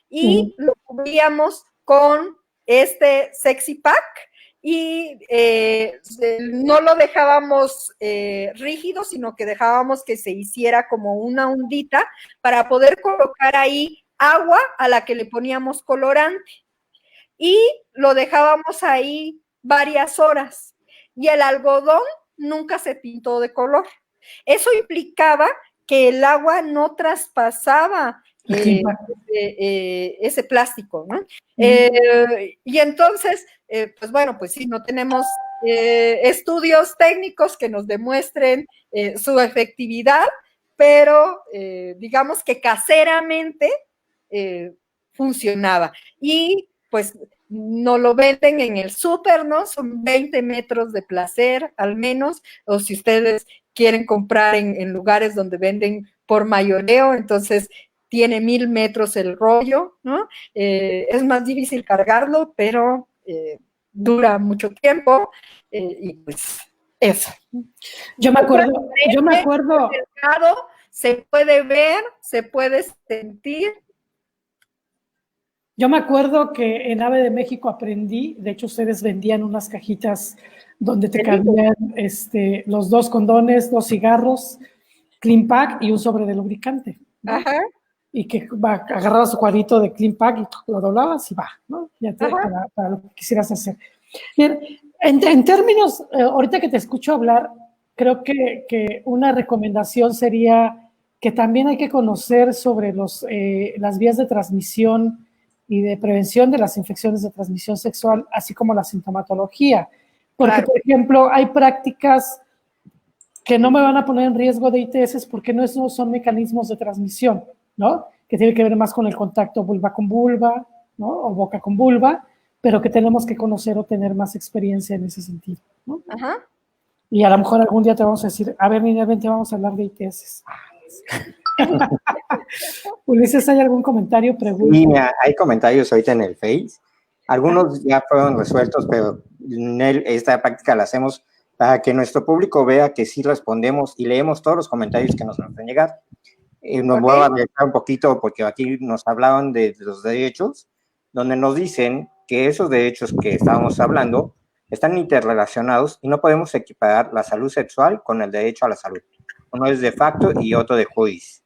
y lo cubríamos con este sexy pack y no lo dejábamos rígido, sino que dejábamos que se hiciera como una ondita para poder colocar ahí agua a la que le poníamos colorante y lo dejábamos ahí varias horas y el algodón nunca se pintó de color. Eso implicaba que el agua no traspasaba ese plástico, ¿no? Y entonces, pues bueno, pues sí, no tenemos estudios técnicos que nos demuestren su efectividad, pero digamos que caseramente funcionaba. Y pues no lo venden en el súper, ¿no? Son 20 metros de placer al menos, o si ustedes quieren comprar en lugares donde venden por mayoreo, entonces tiene 1000 metros el rollo, ¿no? Es más difícil cargarlo, pero dura mucho tiempo y pues eso. Yo me acuerdo. Se puede ver, se puede sentir. Yo me acuerdo que en AVE de México aprendí, de hecho ustedes vendían unas cajitas donde te cabían los 2 condones, 2 cigarros, Clean Pack y un sobre de lubricante, ¿no? Ajá. Y que agarrabas su cuadrito de Clean Pack y lo doblabas y va, ¿no? Ya para lo que quisieras hacer. Bien, en términos, ahorita que te escucho hablar, creo que una recomendación sería que también hay que conocer sobre las vías de transmisión y de prevención de las infecciones de transmisión sexual, así como la sintomatología. Porque, por ejemplo, hay prácticas que no me van a poner en riesgo de ITS porque no son mecanismos de transmisión, ¿no? Que tiene que ver más con el contacto vulva con vulva, ¿no? O boca con vulva, pero que tenemos que conocer o tener más experiencia en ese sentido, ¿no? Ajá. Y a lo mejor algún día te vamos a decir, a ver, Nina, vente, vamos a hablar de ITS. Ulises, ¿hay algún comentario? Pregunta. Sí, mira, hay comentarios ahorita en el Face. Algunos ya fueron resueltos, pero esta práctica la hacemos para que nuestro público vea que sí respondemos y leemos todos los comentarios que nos hacen llegar. Nos voy a regresar un poquito porque aquí nos hablaron de los derechos, donde nos dicen que esos derechos que estábamos hablando están interrelacionados y no podemos equiparar la salud sexual con el derecho a la salud. Uno es de facto y otro de juris.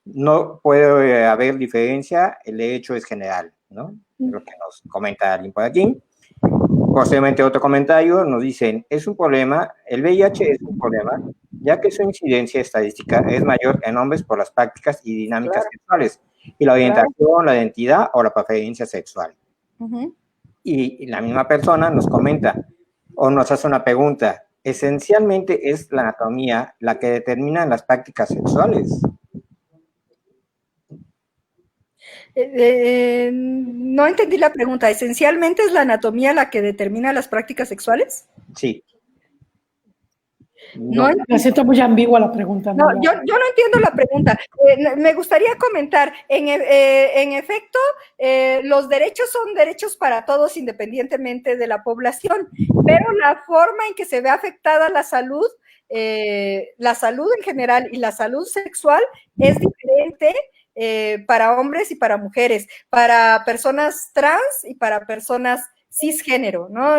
No puede haber diferencia, el derecho es general, ¿no? Es lo que nos comenta alguien por aquí. Posteriormente otro comentario, nos dicen, es un problema, el VIH es un problema, ya que su incidencia estadística es mayor en hombres por las prácticas y dinámicas sexuales, y la orientación, la identidad o la preferencia sexual. Y la misma persona nos comenta, o nos hace una pregunta, esencialmente es la anatomía la que determina las prácticas sexuales. No entendí la pregunta. ¿Esencialmente es la anatomía la que determina las prácticas sexuales? Sí. No, Me siento muy ambigua la pregunta. no, yo no entiendo la pregunta. Me gustaría comentar, en efecto, los derechos son derechos para todos independientemente de la población, pero la forma en que se ve afectada la salud en general y la salud sexual es diferente para hombres y para mujeres, para personas trans y para personas cisgénero, ¿no?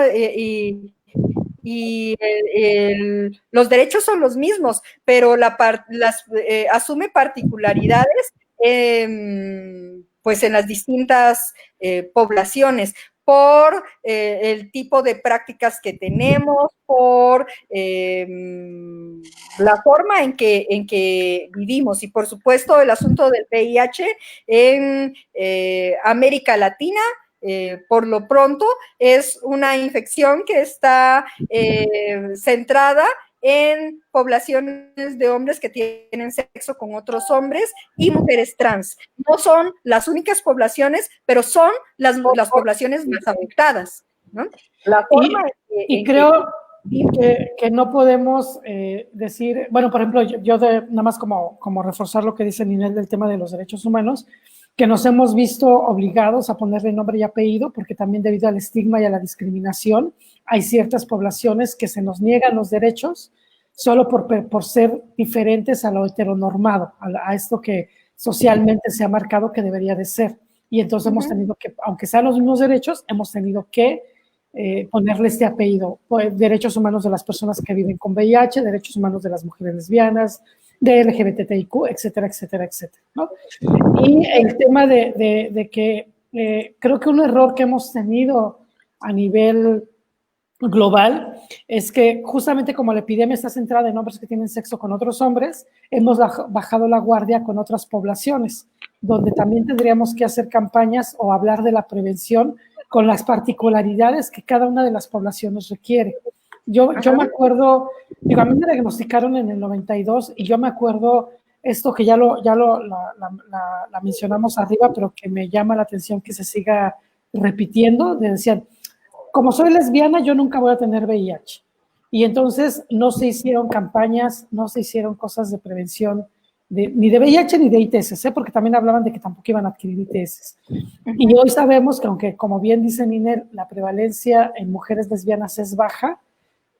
Los derechos son los mismos, pero asume particularidades pues en las distintas poblaciones por el tipo de prácticas que tenemos, por la forma en que vivimos y por supuesto el asunto del VIH en América Latina. Por lo pronto es una infección que está centrada en poblaciones de hombres que tienen sexo con otros hombres y mujeres trans. No son las únicas poblaciones, pero son las poblaciones más afectadas, ¿no? La forma y creo que no podemos decir, bueno, por ejemplo, nada más como reforzar lo que dice Ninel del tema de los derechos humanos, que nos hemos visto obligados a ponerle nombre y apellido, porque también debido al estigma y a la discriminación, hay ciertas poblaciones que se nos niegan los derechos solo por ser diferentes a lo heteronormado, a esto que socialmente se ha marcado que debería de ser. Y entonces hemos tenido que, aunque sean los mismos derechos, hemos tenido que ponerle este apellido, derechos humanos de las personas que viven con VIH, derechos humanos de las mujeres lesbianas, de LGBTIQ, etcétera, etcétera, etcétera, ¿no? Y el tema de que creo que un error que hemos tenido a nivel global es que justamente como la epidemia está centrada en hombres que tienen sexo con otros hombres, hemos bajado la guardia con otras poblaciones, donde también tendríamos que hacer campañas o hablar de la prevención con las particularidades que cada una de las poblaciones requiere. Yo me acuerdo, digo, a mí me diagnosticaron en el 92 y yo me acuerdo esto que la mencionamos arriba, pero que me llama la atención que se siga repitiendo, decían, como soy lesbiana, yo nunca voy a tener VIH. Y entonces no se hicieron campañas, no se hicieron cosas de prevención, ni de VIH ni de ITS, porque también hablaban de que tampoco iban a adquirir ITS. Y hoy sabemos que aunque, como bien dice Ninel, la prevalencia en mujeres lesbianas es baja,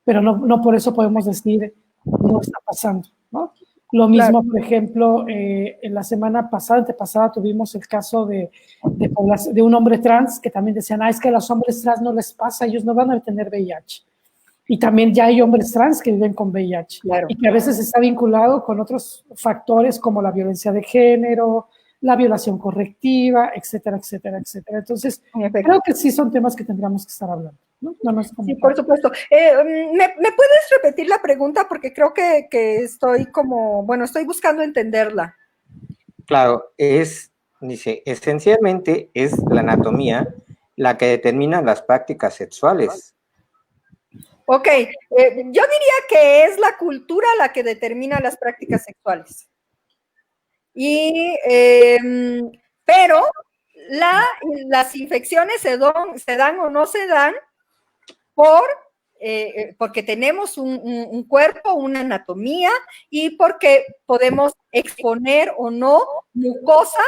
pero no por eso podemos decir no está pasando, ¿no? Lo mismo, por ejemplo, en la semana pasada, antepasada, tuvimos el caso de un hombre trans que también decían, es que a los hombres trans no les pasa, ellos no van a tener VIH. Y también ya hay hombres trans que viven con VIH. Claro. Y que a veces está vinculado con otros factores como la violencia de género, la violación correctiva, etcétera, etcétera, etcétera. Entonces, creo que sí son temas que tendríamos que estar hablando, ¿no? Sí, por supuesto. ¿Me puedes repetir la pregunta? Porque creo que estoy estoy buscando entenderla. Claro, dice, esencialmente es la anatomía la que determina las prácticas sexuales. Ok, yo diría que es la cultura la que determina las prácticas sexuales. Pero las infecciones se dan o no se dan porque tenemos un cuerpo, una anatomía y porque podemos exponer o no mucosas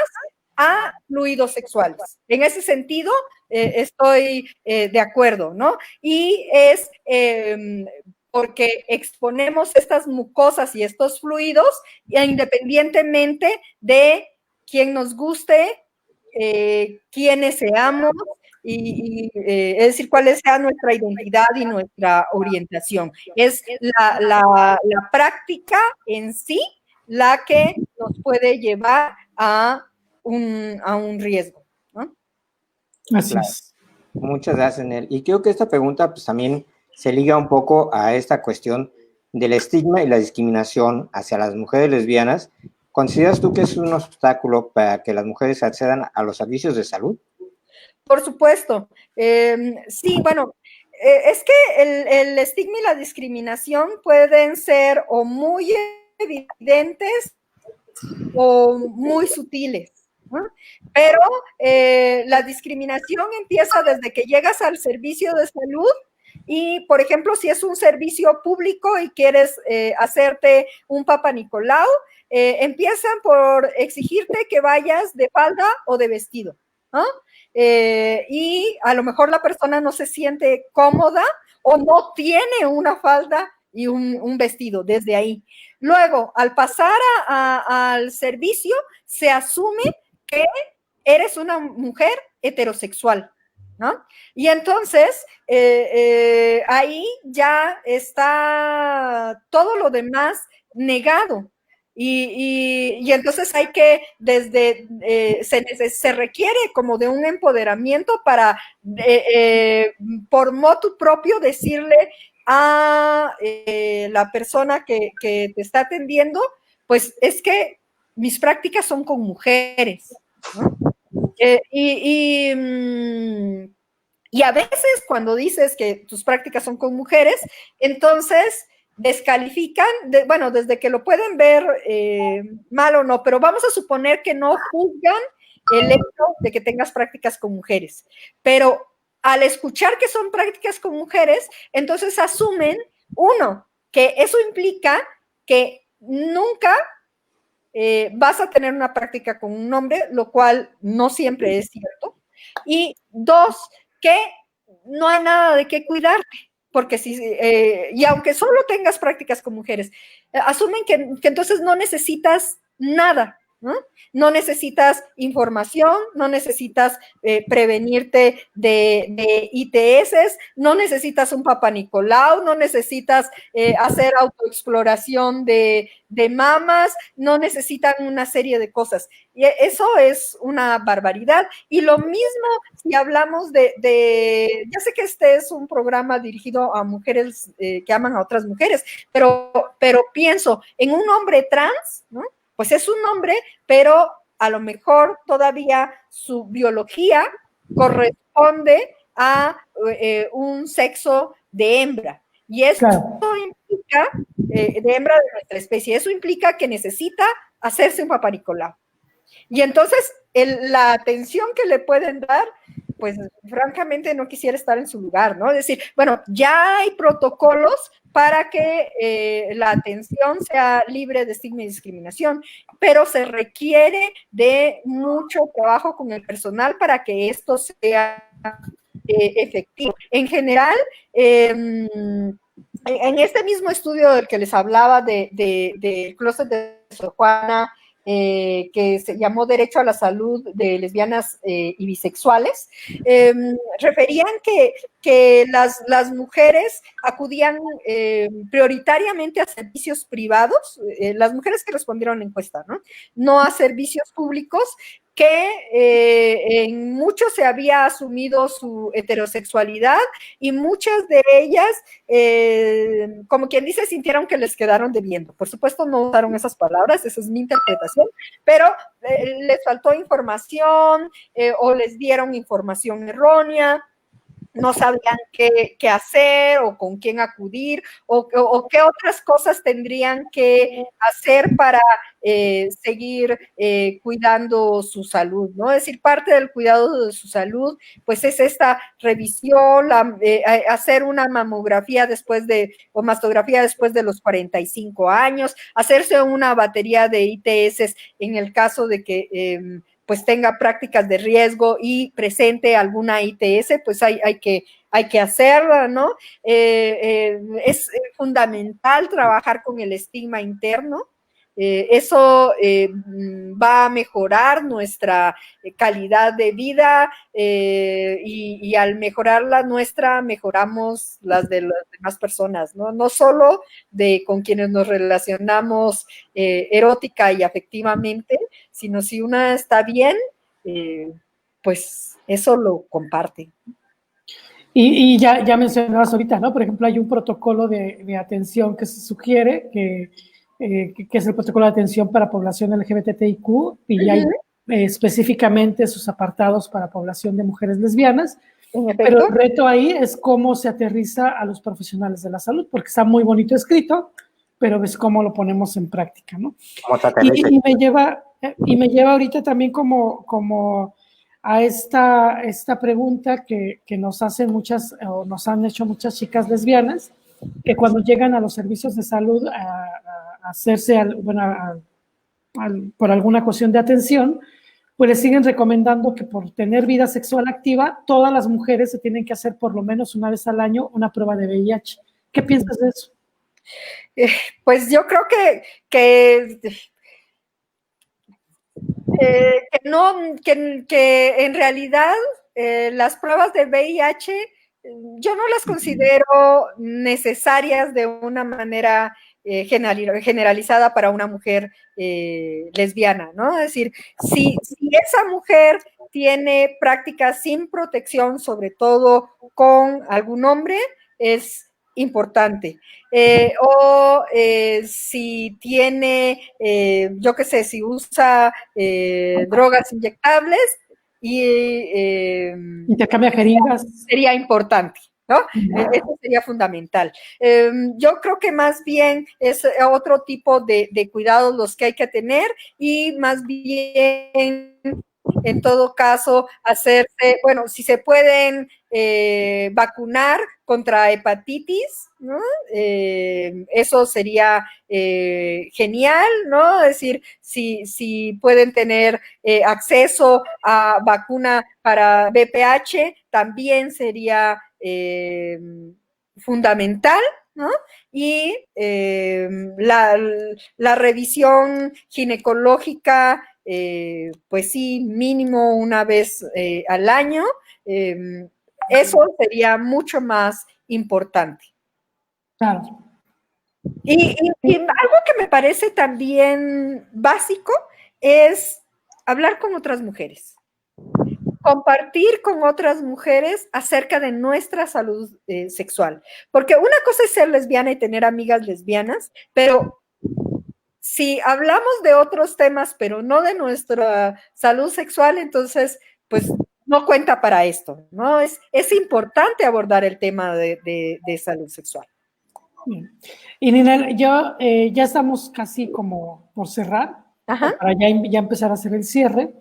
a fluidos sexuales. En ese sentido, estoy de acuerdo, ¿no? Y es porque exponemos estas mucosas y estos fluidos independientemente de quién nos guste, quiénes seamos, es decir, cuál sea nuestra identidad y nuestra orientación. Es la práctica en sí la que nos puede llevar a un riesgo, ¿no? Así es. Muchas gracias, Nel. Y creo que esta pregunta pues también se liga un poco a esta cuestión del estigma y la discriminación hacia las mujeres lesbianas. ¿Consideras tú que es un obstáculo para que las mujeres accedan a los servicios de salud? Por supuesto. Sí, bueno, es que el estigma y la discriminación pueden ser o muy evidentes o muy sutiles, ¿no? Pero la discriminación empieza desde que llegas al servicio de salud Y, por ejemplo, si es un servicio público y quieres hacerte un Papa Nicolau, empiezan por exigirte que vayas de falda o de vestido, ¿no? Y a lo mejor la persona no se siente cómoda o no tiene una falda y un vestido desde ahí. Luego, al pasar al servicio, se asume que eres una mujer heterosexual, ¿no? Y entonces, ahí ya está todo lo demás negado. Y entonces hay que, se requiere como de un empoderamiento para, por motu propio, decirle a la persona que te está atendiendo, pues es que mis prácticas son con mujeres, ¿no? Y a veces cuando dices que tus prácticas son con mujeres, entonces descalifican, bueno, desde que lo pueden ver mal o no, pero vamos a suponer que no juzgan el hecho de que tengas prácticas con mujeres, pero al escuchar que son prácticas con mujeres, entonces asumen, uno, que eso implica que nunca vas a tener una práctica con un hombre, lo cual no siempre es cierto, y dos, que no hay nada de qué cuidarte, porque y aunque solo tengas prácticas con mujeres, asumen que entonces no necesitas nada, ¿no? No necesitas información, no necesitas prevenirte de ITS, no necesitas un Papa Nicolau, no necesitas hacer autoexploración de mamas, no necesitan una serie de cosas. Y eso es una barbaridad. Y lo mismo si hablamos ya sé que este es un programa dirigido a mujeres que aman a otras mujeres, pero pienso en un hombre trans, ¿no? Pues es un hombre, pero a lo mejor todavía su biología corresponde a un sexo de hembra. Y eso implica, de hembra de nuestra especie, eso implica que necesita hacerse un Papa Nicolau. Y entonces la atención que le pueden dar, pues francamente no quisiera estar en su lugar, ¿no? Es decir, bueno, ya hay protocolos para que la atención sea libre de estigma y discriminación, pero se requiere de mucho trabajo con el personal para que esto sea efectivo. En general, en este mismo estudio del que les hablaba del closet de Sor Juana, que se llamó Derecho a la Salud de Lesbianas y Bisexuales, referían que las mujeres acudían prioritariamente a servicios privados, las mujeres que respondieron a la encuesta, ¿no? No a servicios públicos, que en muchos se había asumido su heterosexualidad y muchas de ellas, como quien dice, sintieron que les quedaron debiendo. Por supuesto, no usaron esas palabras, esa es mi interpretación, pero les faltó información o les dieron información errónea, no sabían qué hacer o con quién acudir o qué otras cosas tendrían que hacer para seguir cuidando su salud, ¿no? Es decir, parte del cuidado de su salud, pues es esta revisión, hacer una mamografía o mastografía después de los 45 años, hacerse una batería de ITS en el caso de que pues tenga prácticas de riesgo y presente alguna ITS, pues hay que hacerla, ¿no? Es fundamental trabajar con el estigma interno. Eso va a mejorar nuestra calidad de vida y al mejorar la nuestra, mejoramos las de las demás personas, ¿no? No solo con quienes nos relacionamos erótica y afectivamente, sino si una está bien, pues eso lo comparte. Y ya mencionabas ahorita, ¿no? Por ejemplo, hay un protocolo de atención que se sugiere, que es el protocolo de atención para población LGBTIQ, y hay específicamente sus apartados para población de mujeres lesbianas, pero el reto ahí es cómo se aterriza a los profesionales de la salud, porque está muy bonito escrito, pero es cómo lo ponemos en práctica, ¿no? Y me lleva ahorita también como a esta pregunta que nos hacen muchas, o nos han hecho muchas chicas lesbianas, que cuando llegan a los servicios de salud a hacerse, por alguna cuestión de atención, pues les siguen recomendando que por tener vida sexual activa, todas las mujeres se tienen que hacer por lo menos una vez al año una prueba de VIH. ¿Qué piensas de eso? Pues yo creo que en realidad las pruebas de VIH yo no las considero necesarias de una manera generalizada para una mujer lesbiana, ¿no? Es decir, si esa mujer tiene prácticas sin protección, sobre todo con algún hombre, es importante. Si tiene, yo qué sé, si usa drogas inyectables intercambia jeringas. Sería importante, ¿no? Eso sería fundamental. Yo creo que más bien es otro tipo de cuidados los que hay que tener y más bien, en todo caso, hacerse, bueno, si se pueden vacunar contra hepatitis, ¿no? Eso sería genial, ¿no? Es decir, si pueden tener acceso a vacuna para VPH, también sería fundamental, ¿no? Y la revisión ginecológica, pues sí, mínimo una vez al año, eso sería mucho más importante. Claro. Y algo que me parece también básico es hablar con otras mujeres, compartir con otras mujeres acerca de nuestra salud sexual, porque una cosa es ser lesbiana y tener amigas lesbianas, pero si hablamos de otros temas, pero no de nuestra salud sexual, entonces, pues no cuenta para esto, ¿no? Es importante abordar el tema de salud sexual. Bien. Y Ninel, yo ya estamos casi como por cerrar, para ya empezar a hacer el cierre.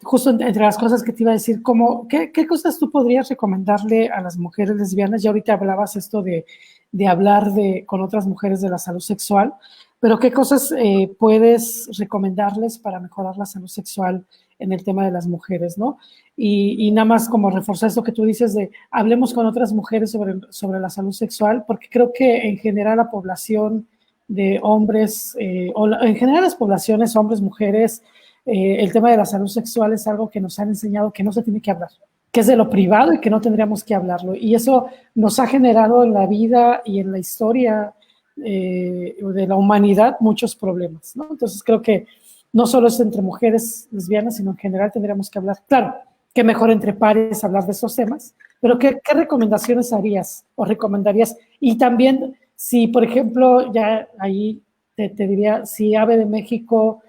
Justo entre las cosas que te iba a decir, ¿qué cosas tú podrías recomendarle a las mujeres lesbianas? Ya ahorita hablabas esto de hablar con otras mujeres de la salud sexual, pero ¿qué cosas puedes recomendarles para mejorar la salud sexual en el tema de las mujeres, ¿no? Y nada más como reforzar esto que tú dices de hablemos con otras mujeres sobre la salud sexual, porque creo que en general la población de hombres, en general las poblaciones, hombres, mujeres, el tema de la salud sexual es algo que nos han enseñado que no se tiene que hablar, que es de lo privado y que no tendríamos que hablarlo. Y eso nos ha generado en la vida y en la historia de la humanidad muchos problemas, ¿no? Entonces creo que no solo es entre mujeres lesbianas, sino en general tendríamos que hablar. Claro, que mejor entre pares hablar de esos temas, pero ¿qué recomendaciones harías o recomendarías? Y también, si por ejemplo, ya ahí te diría, si AVE de México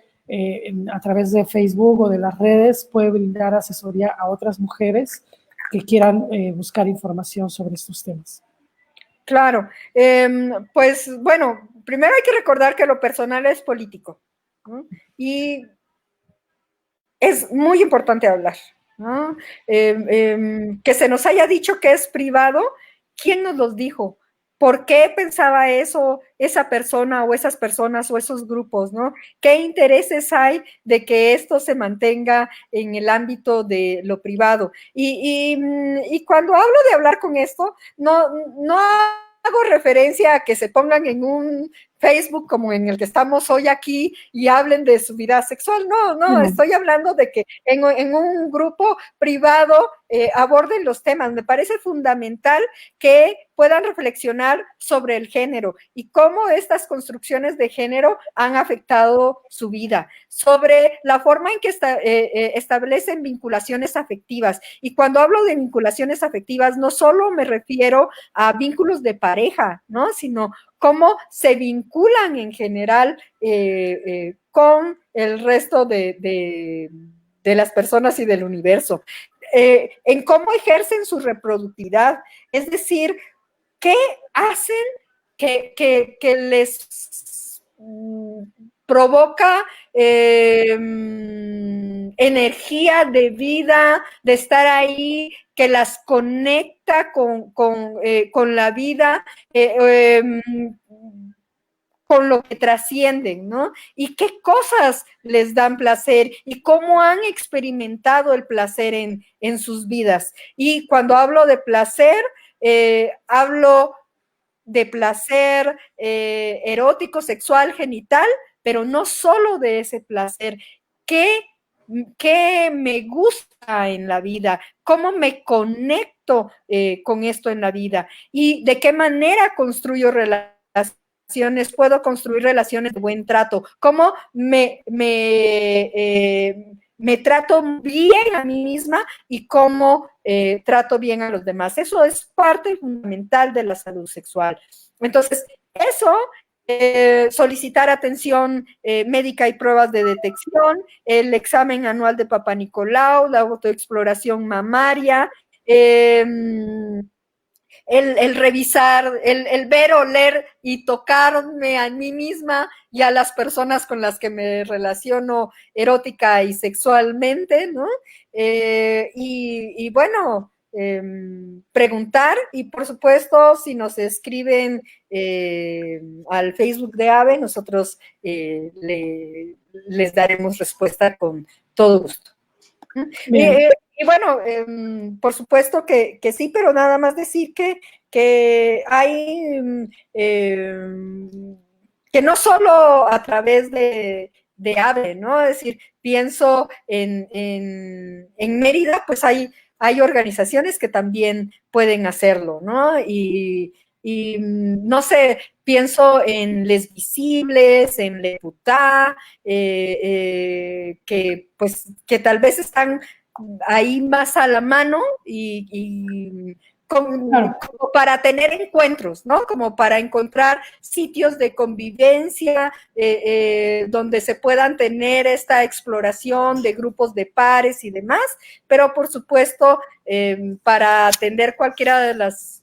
a través de Facebook o de las redes puede brindar asesoría a otras mujeres que quieran buscar información sobre estos temas. Claro, pues bueno, primero hay que recordar que lo personal es político, ¿no? Y es muy importante hablar, ¿no? Que se nos haya dicho que es privado, ¿quién nos los dijo? ¿Por qué pensaba eso esa persona o esas personas o esos grupos, ¿no? ¿Qué intereses hay de que esto se mantenga en el ámbito de lo privado? Y cuando hablo de hablar con esto, no hago referencia a que se pongan en un Facebook como en el que estamos hoy aquí y hablen de su vida sexual. No, estoy hablando de que en un grupo privado aborden los temas. Me parece fundamental que puedan reflexionar sobre el género y cómo estas construcciones de género han afectado su vida, sobre la forma en que establecen vinculaciones afectivas. Y cuando hablo de vinculaciones afectivas, no solo me refiero a vínculos de pareja, ¿no? Sino cómo se vinculan en general con el resto de las personas y del universo, en cómo ejercen su reproductividad, es decir, qué hacen que les provoca energía de vida, de estar ahí, que las conecta con la vida, con lo que trascienden, ¿no? Y qué cosas les dan placer y cómo han experimentado el placer en sus vidas. Y cuando hablo de placer, hablo de placer erótico, sexual, genital, pero no solo de ese placer. ¿Qué me gusta en la vida? ¿Cómo me conecto con esto en la vida? ¿Y de qué manera construyo relaciones? Puedo construir relaciones de buen trato? ¿Cómo me trato bien a mí misma y cómo trato bien a los demás? Eso es parte fundamental de la salud sexual. Entonces, eso, solicitar atención médica y pruebas de detección, el examen anual de Papá Nicolau, la autoexploración mamaria, el revisar, el ver, oler y tocarme a mí misma y a las personas con las que me relaciono erótica y sexualmente, ¿no? Y bueno, preguntar, y por supuesto, si nos escriben al Facebook de AVE, nosotros les daremos respuesta con todo gusto. Y bueno, por supuesto que sí, pero nada más decir que hay, que no solo a través de AVE, ¿no? Es decir, pienso en Mérida, pues hay organizaciones que también pueden hacerlo, ¿no? Y no sé, pienso en Les Visibles, en Le Putá, que tal vez están ahí más a la mano y como para tener encuentros, ¿no? Como para encontrar sitios de convivencia donde se puedan tener esta exploración de grupos de pares y demás, pero por supuesto para atender cualquiera de las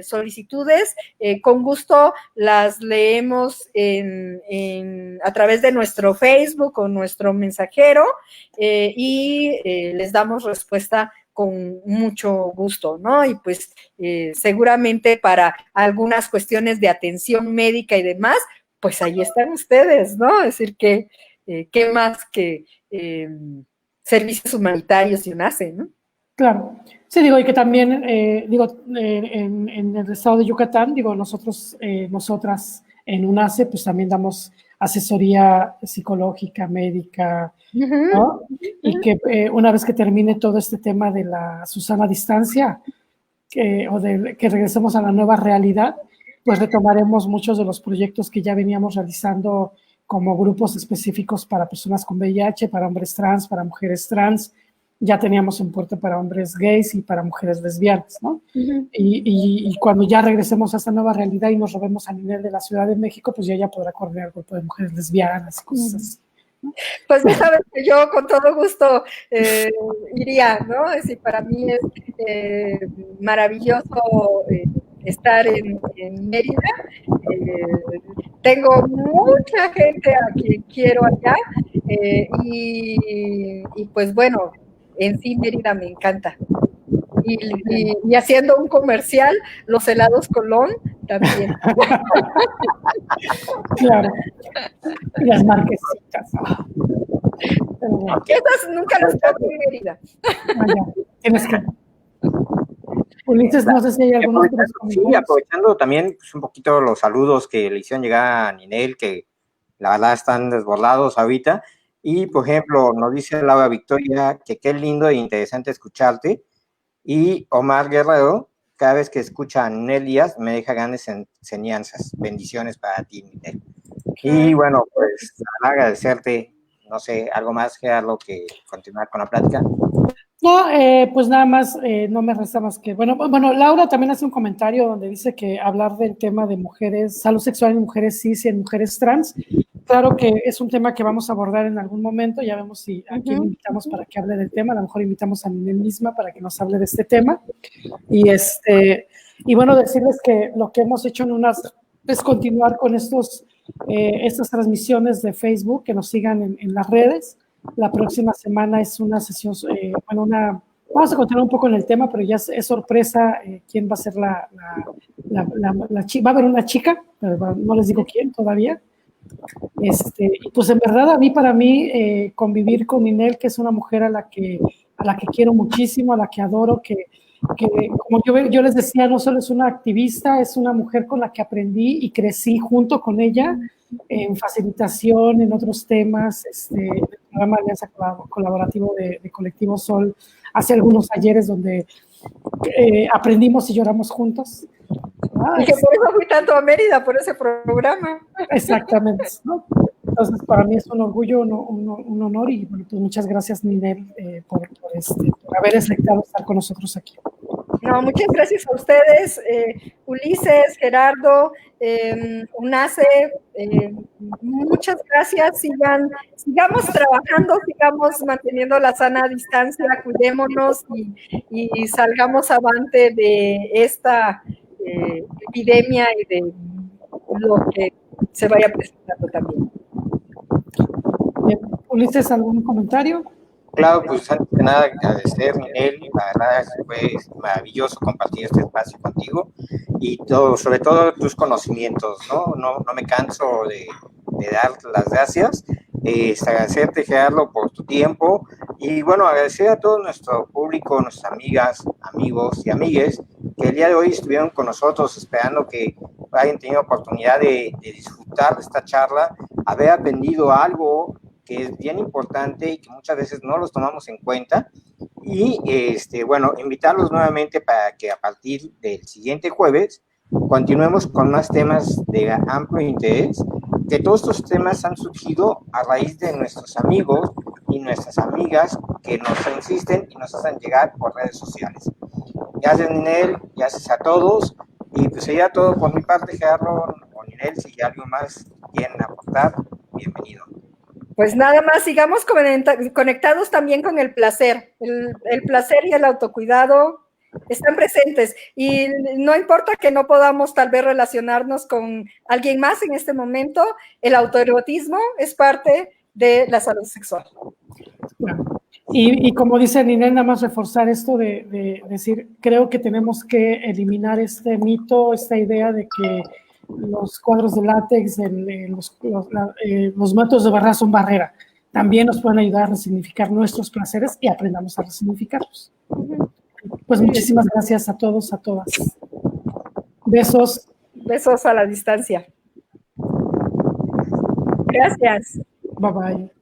solicitudes, con gusto las leemos a través de nuestro Facebook o nuestro mensajero y les damos respuesta con mucho gusto, ¿no? Y pues seguramente para algunas cuestiones de atención médica y demás, pues ahí están ustedes, ¿no? Es decir, que qué más que servicios humanitarios y UNACE, ¿no? Claro. Sí, digo, y que también, en el estado de Yucatán, digo, nosotras en UNACE, pues también damos asesoría psicológica, médica, ¿no? Y que una vez que termine todo este tema de la Susana Distancia, que regresemos a la nueva realidad, pues retomaremos muchos de los proyectos que ya veníamos realizando como grupos específicos para personas con VIH, para hombres trans, para mujeres trans. Ya teníamos en puerta para hombres gays y para mujeres lesbianas, ¿no? Y cuando ya regresemos a esta nueva realidad y nos robemos a nivel de la Ciudad de México, pues ya podrá coordinar el grupo de mujeres lesbianas, cosas así. Pues ya sabes que yo con todo gusto iría, ¿no? Es decir, para mí es maravilloso estar en Mérida. Tengo mucha gente a quien quiero allá y pues bueno, en sí Mérida me encanta. Y haciendo un comercial, los helados Colón también. Claro. Y las marquesitas. Bueno. Esas nunca las tengo en Mérida. Tienes que... Ulises, no sé si hay algunos... Sí, aprovechando también pues, un poquito los saludos que le hicieron llegar a Ninel, que la verdad están desbordados ahorita. Y, por ejemplo, nos dice Laura Victoria que qué lindo e interesante escucharte. Y Omar Guerrero, cada vez que escucha a Ninel Díaz, me deja grandes enseñanzas. Bendiciones para ti, Ninel. Y bueno, pues agradecerte, no sé, algo más, Gerardo, que continuar con la plática. No, pues nada más, no me resta más que, bueno, Laura también hace un comentario donde dice que hablar del tema de mujeres, salud sexual en mujeres cis y en mujeres trans, claro que es un tema que vamos a abordar en algún momento, ya vemos si a quién invitamos para que hable del tema, a lo mejor invitamos a Ninel misma para que nos hable de este tema, y bueno, decirles que lo que hemos hecho en UNAS es continuar con estos estas transmisiones de Facebook, que nos sigan en las redes. La próxima semana es una sesión, vamos a continuar un poco en el tema, pero ya es sorpresa quién va a ser la chica. Va a haber una chica, pero no les digo quién todavía. Y pues en verdad para mí convivir con Ninel, que es una mujer a la que quiero muchísimo, a la que adoro, que como yo les decía, no solo es una activista, es una mujer con la que aprendí y crecí junto con ella en facilitación, en otros temas, el programa de Alianza Colaborativo de Colectivo Sol, hace algunos talleres donde aprendimos y lloramos juntos. Y que por eso fui tanto a Mérida, por ese programa. Exactamente, ¿no? Entonces, para mí es un orgullo, un honor, y bueno, pues muchas gracias, Ninel, por haber aceptado estar con nosotros aquí. No, muchas gracias a ustedes, Ulises, Gerardo, UNACE, muchas gracias, sigamos trabajando, sigamos manteniendo la sana distancia, cuidémonos y salgamos avante de esta epidemia y de lo que se vaya presentando también. Bien. Ulises, ¿algún comentario? Claro, pues antes de nada agradecer, Ninel, la verdad fue maravilloso compartir este espacio contigo y sobre todo tus conocimientos, ¿no? No me canso de dar las gracias, agradecerte, Gerardo, por tu tiempo y bueno, agradecer a todo nuestro público, nuestras amigas, amigos y amigues que el día de hoy estuvieron con nosotros, esperando que hayan tenido oportunidad de disfrutar de esta charla, haber aprendido algo que es bien importante y que muchas veces no los tomamos en cuenta. Y, bueno, invitarlos nuevamente para que a partir del siguiente jueves continuemos con más temas de amplio interés, que todos estos temas han surgido a raíz de nuestros amigos y nuestras amigas que nos insisten y nos hacen llegar por redes sociales. Gracias, Ninel, gracias a todos. Y pues sería todo por mi parte, Gerardo o Ninel. Si algo más quieren aportar, bienvenido. Pues nada más, sigamos conectados también con el placer. El placer y el autocuidado están presentes y no importa que no podamos tal vez relacionarnos con alguien más en este momento, el autoerotismo es parte de la salud sexual. Bueno, y como dice Ninel, nada más reforzar esto de decir, creo que tenemos que eliminar este mito, esta idea de que los cuadros de látex, los métodos de barrera son barrera. También nos pueden ayudar a resignificar nuestros placeres y aprendamos a resignificarlos. Pues muchísimas gracias a todos, a todas. Besos. Besos a la distancia. Gracias. Bye bye.